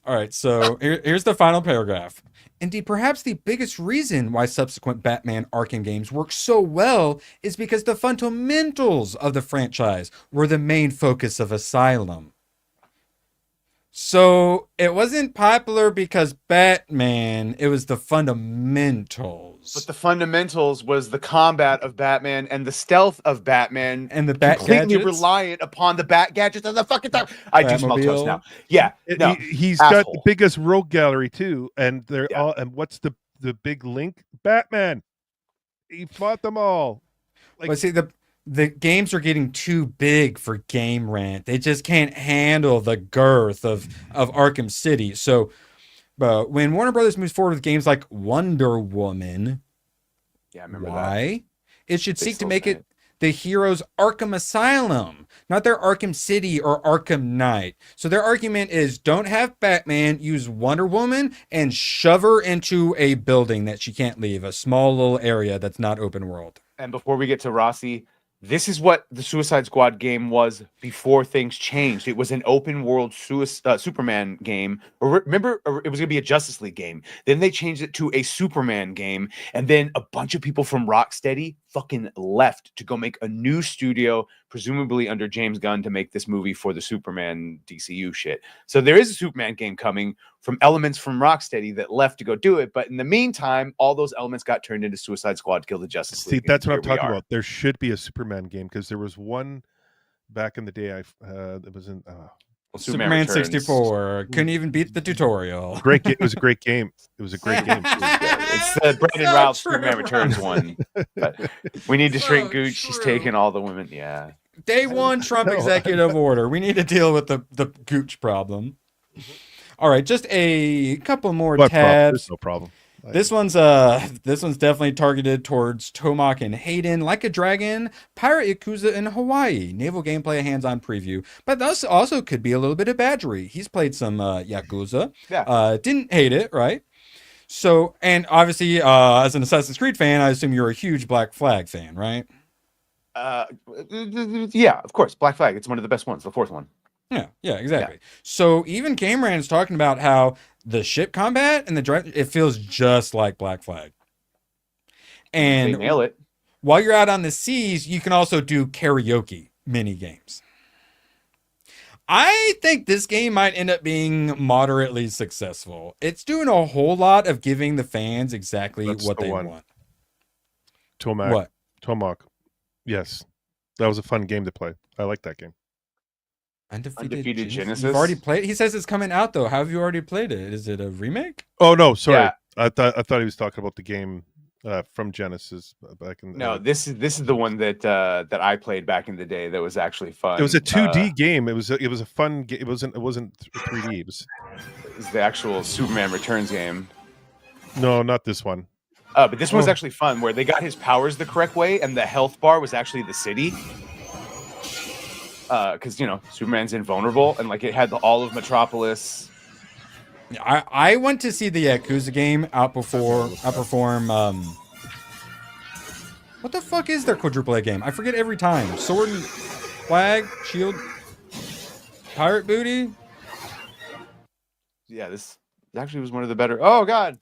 All right, so here's the final paragraph. Indeed, perhaps the biggest reason why subsequent Batman Arkham games work so well is because the fundamentals of the franchise were the main focus of Asylum. So it wasn't popular because Batman, it was the fundamentals. But the fundamentals was the combat of Batman and the stealth of Batman And the Bat completely gadgets? reliant upon the Bat gadgets of the fucking time. I do smell toast Batmobile. now. Yeah, no, He's got the asshole. biggest rogue gallery too, and they're Yeah. all. And what's the big link? Batman. He fought them all. Like, But see, the games are getting too big for Game Rant. They just can't handle the girth of Arkham City. So when Warner Brothers moves forward with games like Wonder Woman, yeah, I remember that. why? It should They seek to still make say it the hero's Arkham Asylum, not their Arkham City or Arkham Knight. So their argument is don't have Batman, use Wonder Woman and shove her into a building that she can't leave, a small little area that's not open world. And before we get to Rossi, this is what the Suicide Squad game was before things changed. It was an open world Superman game. Remember, it was going to be a Justice League game. Then they changed it to a Superman game. And then a bunch of people from Rocksteady fucking left to go make a new studio, presumably under James Gunn, to make this movie for the Superman DCU shit. So there is a Superman game coming from elements from Rocksteady that left to go do it. But in the meantime, all those elements got turned into Suicide Squad to kill the Justice League. see, that's what I'm And here we talking are. about. There should be a Superman game because there was one back in the day. It was in Superman Returns. 64 couldn't even beat the tutorial. great. It was a great game. It was a great game. It's the Brandon So Routh true. Superman Returns one. But we need to shrink So Gooch. She's true. taking all the women. Yeah. Day one Trump executive order. We need to deal with the Gooch problem. All right, just a couple more What problem? tabs. There's no problem. This one's definitely targeted towards Tomac and Hayden. Like a Dragon, Pirate Yakuza in Hawaii. Naval gameplay, hands-on preview. But this also could be a little bit of Badgery. He's played some Yakuza. Yeah. Didn't hate it, right? So, and obviously, as an Assassin's Creed fan, I assume you're a huge Black Flag fan, right? Yeah, of course. Black Flag. It's one of the best ones. The fourth one. Yeah, exactly. So even Cameron is talking about how the ship combat and it feels just like Black Flag. And They nail it. while you're out on the seas, you can also do karaoke mini games. I think this game might end up being moderately successful. It's doing a whole lot of giving the fans exactly That's what the they one. want. Tomac. What? Tomac. Yes, that was a fun game to play. I like that game. Undefeated Genesis? You've already played it? He says it's coming out though. How have you already played it? Is it a remake? Oh no, sorry. Yeah. I thought he was talking about the game from Genesis back in. No, this is the one that I played back in the day. That was actually fun. It was a 2D game. It was a fun game. It wasn't 3D. It was the actual Superman Returns game. No, not this one. But this one was actually fun, where they got his powers the correct way, and the health bar was actually the city. Because Superman's invulnerable, and like it had all of Metropolis. I went to see the Yakuza game outperform. What the fuck is their quadruple A game? I forget every time. Sword and flag, shield, pirate booty. Yeah, this actually was one of the better. Oh God.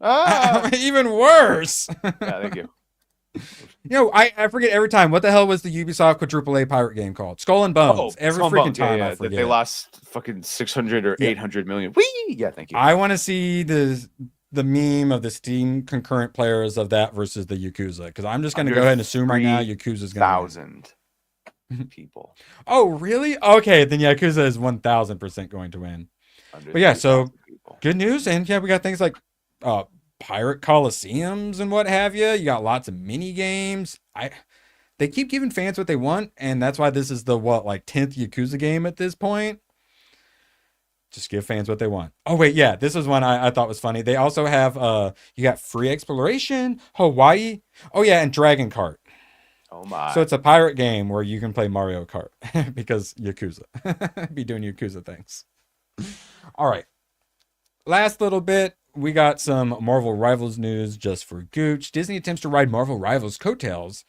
Ah! Even worse. Yeah, thank you. You know, I forget every time. What the hell was the Ubisoft quadruple A pirate game called? Skull and Bones. Every Skull and freaking Bones. time Yeah, I that forget. they lost fucking 600 or 800 million. Whee! Yeah, thank you. I want to see the meme of the Steam concurrent players of that versus the Yakuza, because I'm just going to go ahead and assume right now Yakuza's going to win. People. Oh, really? Okay, then Yakuza is 1000% going to win. But yeah, so good news, and yeah, we got things like pirate coliseums and what have you. You got lots of mini games. They keep giving fans what they want, and that's why this is the 10th Yakuza game at this point. Just give fans what they want. Oh wait, yeah, this was one I thought was funny. They also have you got free exploration, Hawaii. Oh yeah, and Dragon Kart. Oh my. So it's a pirate game where you can play Mario Kart because Yakuza. Be doing Yakuza things. All right. Last little bit, we got some Marvel Rivals news just for Gooch. Disney attempts to ride Marvel Rivals coattails,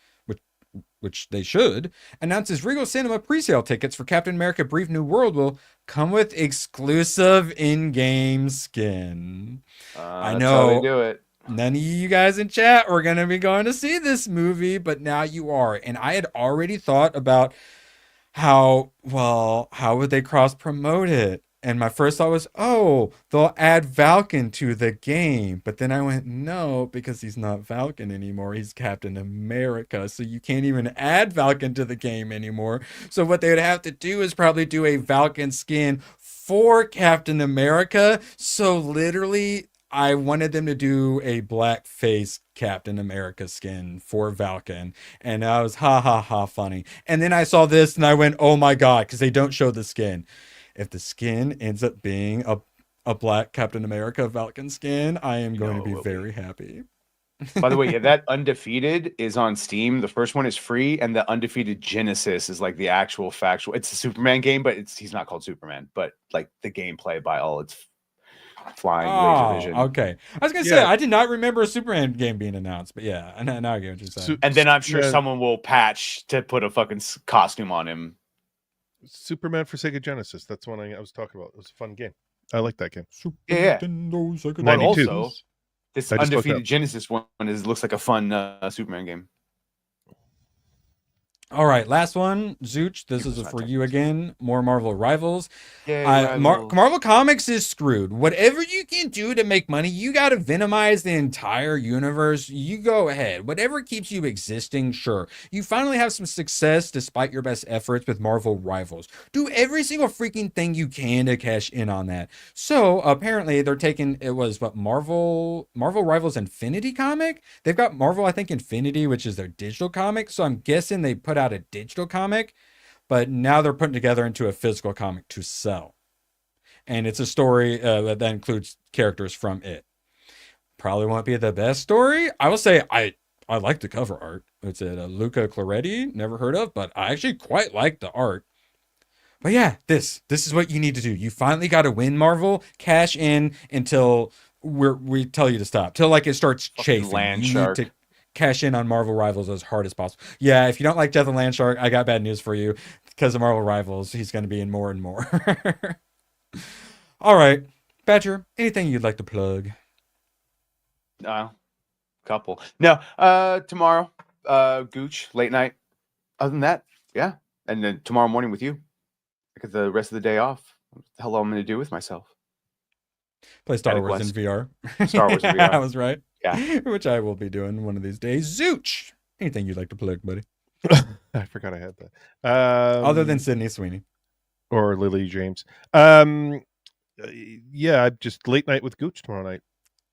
which they should, announces Regal Cinema presale tickets for Captain America Brave New World will come with exclusive in-game skin. I know. That's how they do it. None of you guys in chat were going to be going to see this movie, but now you are. And I had already thought about how would they cross-promote it? And my first thought was, oh, they'll add Falcon to the game. But then I went, no, because he's not Falcon anymore. He's Captain America. So you can't even add Falcon to the game anymore. So what they would have to do is probably do a Falcon skin for Captain America. So literally, I wanted them to do a blackface Captain America skin for Falcon. And I was funny. And then I saw this and I went, oh my God, because they don't show the skin. If the skin ends up being a black Captain America Falcon skin, I am going to be very happy. By the way, yeah, that Undefeated is on Steam. The first one is free, and the Undefeated Genesis is like the actual factual. It's a Superman game, but he's not called Superman. But like the gameplay by all its flying laser vision. Okay. I was gonna say I did not remember a Superman game being announced, but yeah, now I get what you're saying. And then I'm sure someone will patch to put a fucking costume on him. Superman for Sega Genesis. That's one I was talking about. It was a fun game. I like that game. Yeah. But also, this Undefeated Genesis one looks like a fun Superman game. All right, last one, Zooch. This is for you again. More Marvel Rivals. Yay, Marvel Comics is screwed. Whatever you can do to make money, you got to venomize the entire universe. You go ahead. Whatever keeps you existing, sure. You finally have some success despite your best efforts with Marvel Rivals. Do every single freaking thing you can to cash in on that. So apparently they're taking, it was what, Marvel Rivals Infinity comic? They've got Marvel, I think, Infinity, which is their digital comic. So I'm guessing they put out a digital comic, but now they're putting together into a physical comic to sell. And it's a story that includes characters from it. Probably won't be the best story. I will say I like the cover art. It's Luca Claretti, never heard of, but I actually quite like the art. But yeah, this is what you need to do. You finally got to win, Marvel. Cash in until we tell you to stop. Till like it starts chafing. Land you shark. need to cash in on Marvel Rivals as hard as possible. Yeah, if you don't like Death of Land Shark, I got bad news for you. Because of Marvel Rivals, he's going to be in more and more. All right, Badger, anything you'd like to plug? Couple. No, tomorrow, Gooch, late night. Other than that, yeah. And then tomorrow morning with you. I get the rest of the day off. What the hell am I going to do with myself? Play Star Wars in VR. Star Wars in VR. I was right. Yeah. Which I will be doing one of these days. Zooch! Anything you'd like to plug, buddy? I forgot I had that. Other than Sydney Sweeney. Or Lily James. Yeah, just late night with Gooch tomorrow night.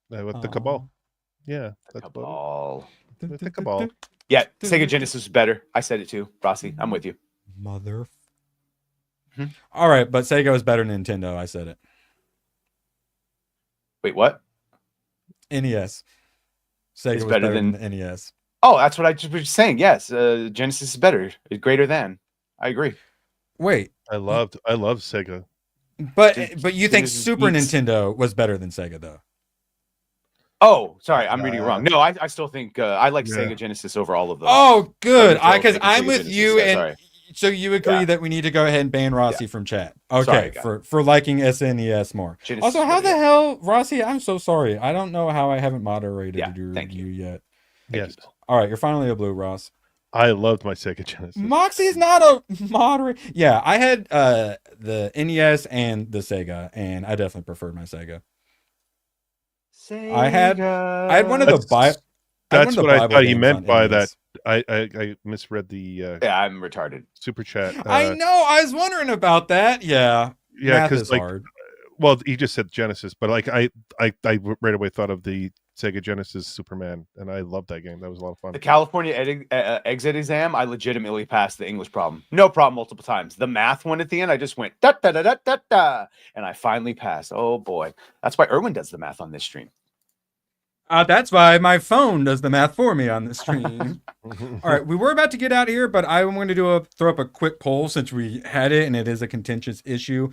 With the Cabal. Yeah. That's Cabal. With the Cabal. Yeah, Sega Genesis is better. I said it too. Rossi, I'm with you. Mother. All right, but Sega is better than Nintendo. I said it. Wait, what? NES. Sega It's was better than the NES. Oh, that's what I just was saying. Yes, Genesis is better. It's greater than. I agree. Wait. I love Sega. But you think Genesis Super beats- Nintendo was better than Sega, though? Oh, sorry, I'm reading it wrong. No, I still think I like Sega Genesis over all of those. Oh, good. I Because think I'm Sega with Genesis, you, yeah, and sorry. so you agree that we need to go ahead and ban Rossi from chat. Okay, Sorry, for liking SNES more. Genesis Also, is how better, the hell, Rossi? I'm so sorry. I don't know how I haven't moderated you yet. Yes. All right, you're finally a blue, Ross. I loved my Sega Genesis. Moxie's not a moderate. Yeah, I had the NES and the Sega, and I definitely preferred my Sega. I had one of the That's what I thought he meant by that. I misread the. Yeah, I'm retarded. Super chat. I know. I was wondering about that. Yeah. Yeah, because like, hard. Well, he just said Genesis, but like I right away thought of the Sega Genesis Superman, and I loved that game. That was a lot of fun. The California exit exam, I legitimately passed the English problem. No problem multiple times. The math one at the end, I just went da da da da da da, and I finally passed. Oh boy, that's why Erwin does the math on this stream. That's why my phone does the math for me on the stream. All right, we were about to get out of here, but I'm going to throw up a quick poll since we had it, and it is a contentious issue.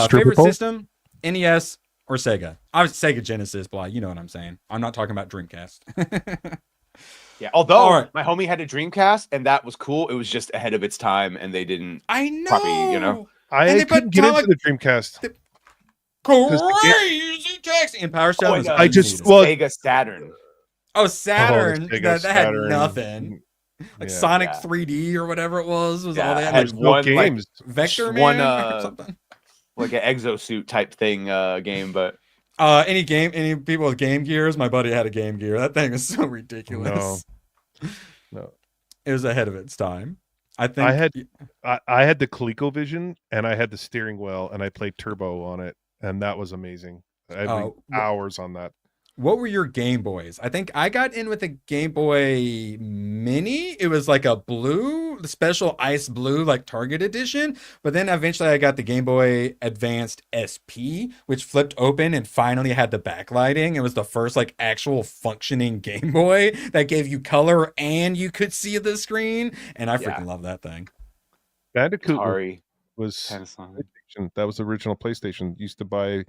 Favorite poll? system, NES or Sega? Obviously, Sega Genesis, but you know what I'm saying. I'm not talking about Dreamcast. Yeah, although my homie had a Dreamcast, and that was cool. It was just ahead of its time, and they didn't. I know. Probably, I couldn't get into the Dreamcast. Crazy taxi and Power Stone. Sega Saturn. Oh, Saturn. Sega that had Saturn. nothing. Like Yeah. Sonic 3D or whatever it was all Yeah, they it had. had one games. Vector one Man or something. like an exosuit type thing game, but Any people with Game Gears? My buddy had a Game Gear. That thing is so ridiculous. No. It was ahead of its time. I think I had the ColecoVision, and I had the steering wheel, and I played Turbo on it, and that was amazing. Hours on that. What were your Game Boys? I think I got in with a Game Boy Mini. It was like a blue, the special ice blue, like Target edition. But then eventually I got the Game Boy Advanced SP, which flipped open and finally had the backlighting. It was the first like actual functioning Game Boy that gave you color and you could see the screen. And I freaking love that thing. Bandicoot was PlayStation. That was the original PlayStation. Used to buy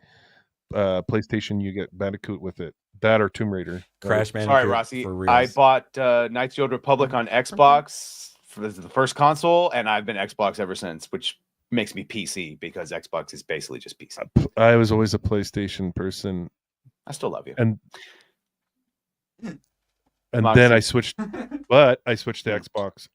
PlayStation, you get Bandicoot with it. That or Tomb Raider. Crash Bandicoot. Sorry, Rossi. I bought Knights of the Old Republic on Xbox for the first console, and I've been Xbox ever since, which makes me PC because Xbox is basically just PC. I was always a PlayStation person. I still love you. And then I switched, but I switched to Xbox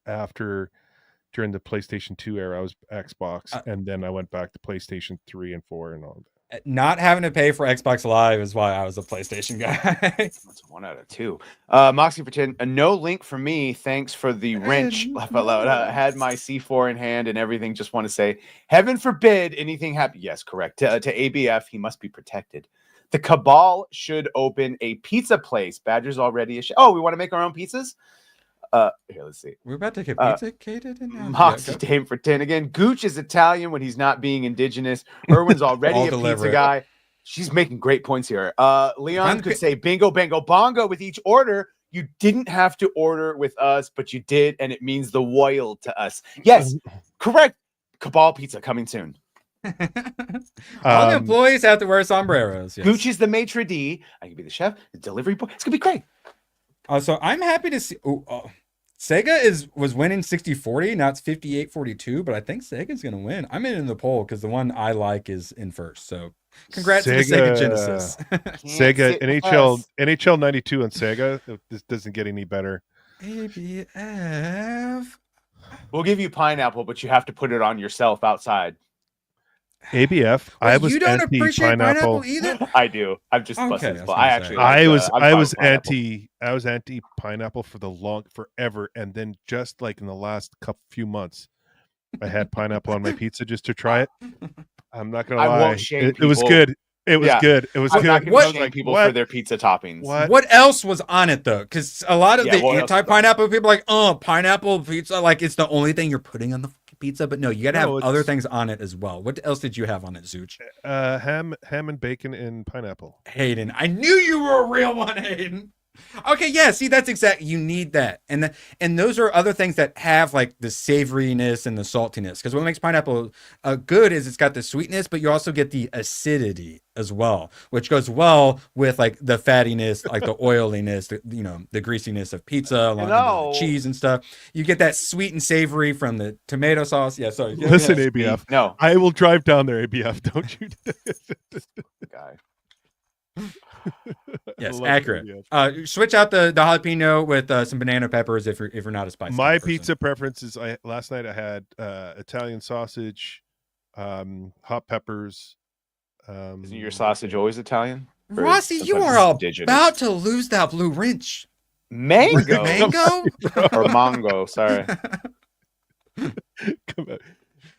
during the PlayStation 2 era. I was Xbox, and then I went back to PlayStation 3 and 4 and all that. Not having to pay for Xbox Live is why I was a PlayStation guy. That's 1 out of 2. Moxie for 10. No link for me. Thanks for the wrench. Had my C4 in hand and everything. Just want to say, heaven forbid anything happen. Yes, correct. To ABF, he must be protected. The Cabal should open a pizza place. Badger's already a we want to make our own pizzas? Here, let's see. We're about to get pizza catered in now. Moxie Dame for 10 again. Gooch is Italian when he's not being indigenous. Erwin's already a pizza guy. She's making great points here. Leon could say bingo, bango, bongo with each order. You didn't have to order with us, but you did, and it means the wild to us. Yes, correct. Cabal pizza coming soon. All the employees have to wear sombreros. Yes. Gooch is the maitre d'. I can be the chef, the delivery boy. It's gonna be great. So I'm happy to see. Sega was winning 60-40. Now it's 58-42, but I think Sega's going to win. I'm in the poll because the one I like is in first. So congrats to the Sega Genesis. Sega NHL 92 on Sega. This doesn't get any better. ABF. We'll give you pineapple, but you have to put it on yourself outside. ABF. I was you don't appreciate pineapple either. I do. I'm just busting. I was anti pineapple for forever, and then just like in the last few months, I had pineapple on my pizza just to try it. I'm not gonna lie, it was good. It was good. It was good. What people for their pizza toppings? What else was on it though? Because a lot of the anti-pineapple people are like, oh, pineapple pizza, like it's the only thing you're putting on the pizza. But no, you gotta have other things on it as well. What else did you have on it, Zooch? Ham and bacon and pineapple. Hayden, I knew you were a real one, Hayden. Okay, yeah, see, that's exactly, you need that. And those are other things that have like the savoriness and the saltiness. Because what makes pineapple good is it's got the sweetness, but you also get the acidity as well, which goes well with like the fattiness, like the oiliness, the greasiness of pizza, along with the cheese and stuff. You get that sweet and savory from the tomato sauce. Yeah, sorry. Listen, ABF. No. I will drive down there, ABF. Don't you? Guy. Yes, love accurate. Switch out the jalapeno with some banana peppers if you're not a spicy. My person. pizza preference is last night I had Italian sausage, hot peppers. Isn't your sausage always Italian? Rossi, you are about to lose that blue wrench. Mango? Or mango, sorry.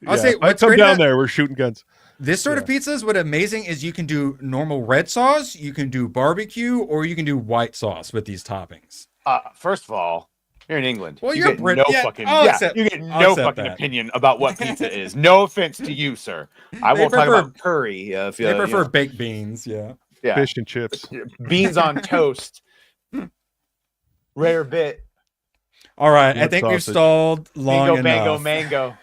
I'll say, I what's come great down about there. We're shooting guns. This sort of pizzas, what amazing is you can do normal red sauce, you can do barbecue, or you can do white sauce with these toppings. First of all, you're in England. Well, you you're get Brit- no yeah, fucking I'll accept- you get I'll no accept fucking that. opinion about what pizza is. No offense to you, sir. I They won't talk prefer- about curry. If They you prefer know. baked beans, yeah. Fish and chips. Beans on toast. Rare bit. All right, I What think we've sausage? stalled long Bingo, bango, enough. mango.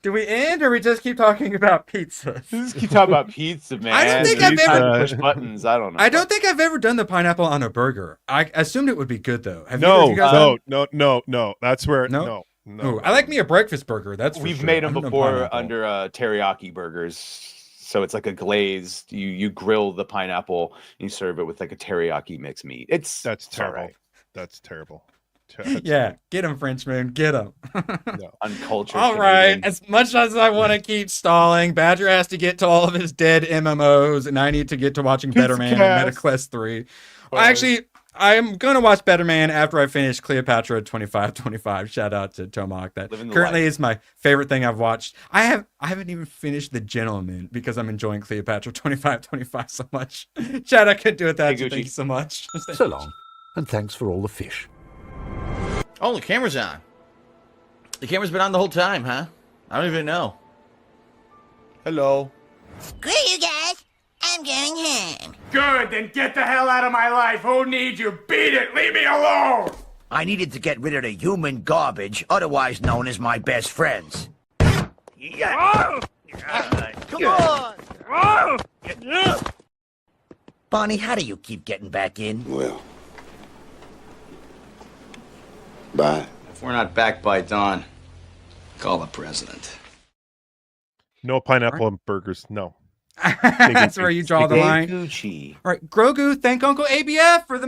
Do we end or we just keep talking about pizza? Just keep talking about pizza, man. I don't think I've Time ever to push buttons. I don't know. I don't think I've ever done the pineapple on a burger. I assumed it would be good though. Have you guys done? No. That's where No? no. Ooh, I like me a breakfast burger. That's for We've sure. made them I don't know before pineapple. under teriyaki burgers. So it's like a glazed. You grill the pineapple. And you serve it with like a teriyaki mixed meat. That's all terrible. right. That's terrible. Yeah, get him, Frenchman. Get him. Uncultured. All right. Canadian. As much as I want to keep stalling, Badger has to get to all of his dead MMOs, and I need to get to watching Better Man and MetaQuest 3. Actually, I'm going to watch Better Man after I finish Cleopatra 2525. Shout out to Tomahawk. That Living the currently life. is my favorite thing I've watched. I haven't even finished The Gentleman because I'm enjoying Cleopatra 2525 so much. Chad, I could do without you. Thank you so much. So long, and thanks for all the fish. Oh, the camera's on. The camera's been on the whole time, huh? I don't even know. Hello. Screw you guys. I'm going home. Good, then get the hell out of my life. Who needs you? Beat it. Leave me alone. I needed to get rid of the human garbage, otherwise known as my best friends. Oh! Come on! Bonnie, how do you keep getting back in? Well, bye. If we're not back by dawn, call the president. No pineapple on burgers. No. That's where you draw the line. Gucci. All right, Grogu, thank Uncle ABF for the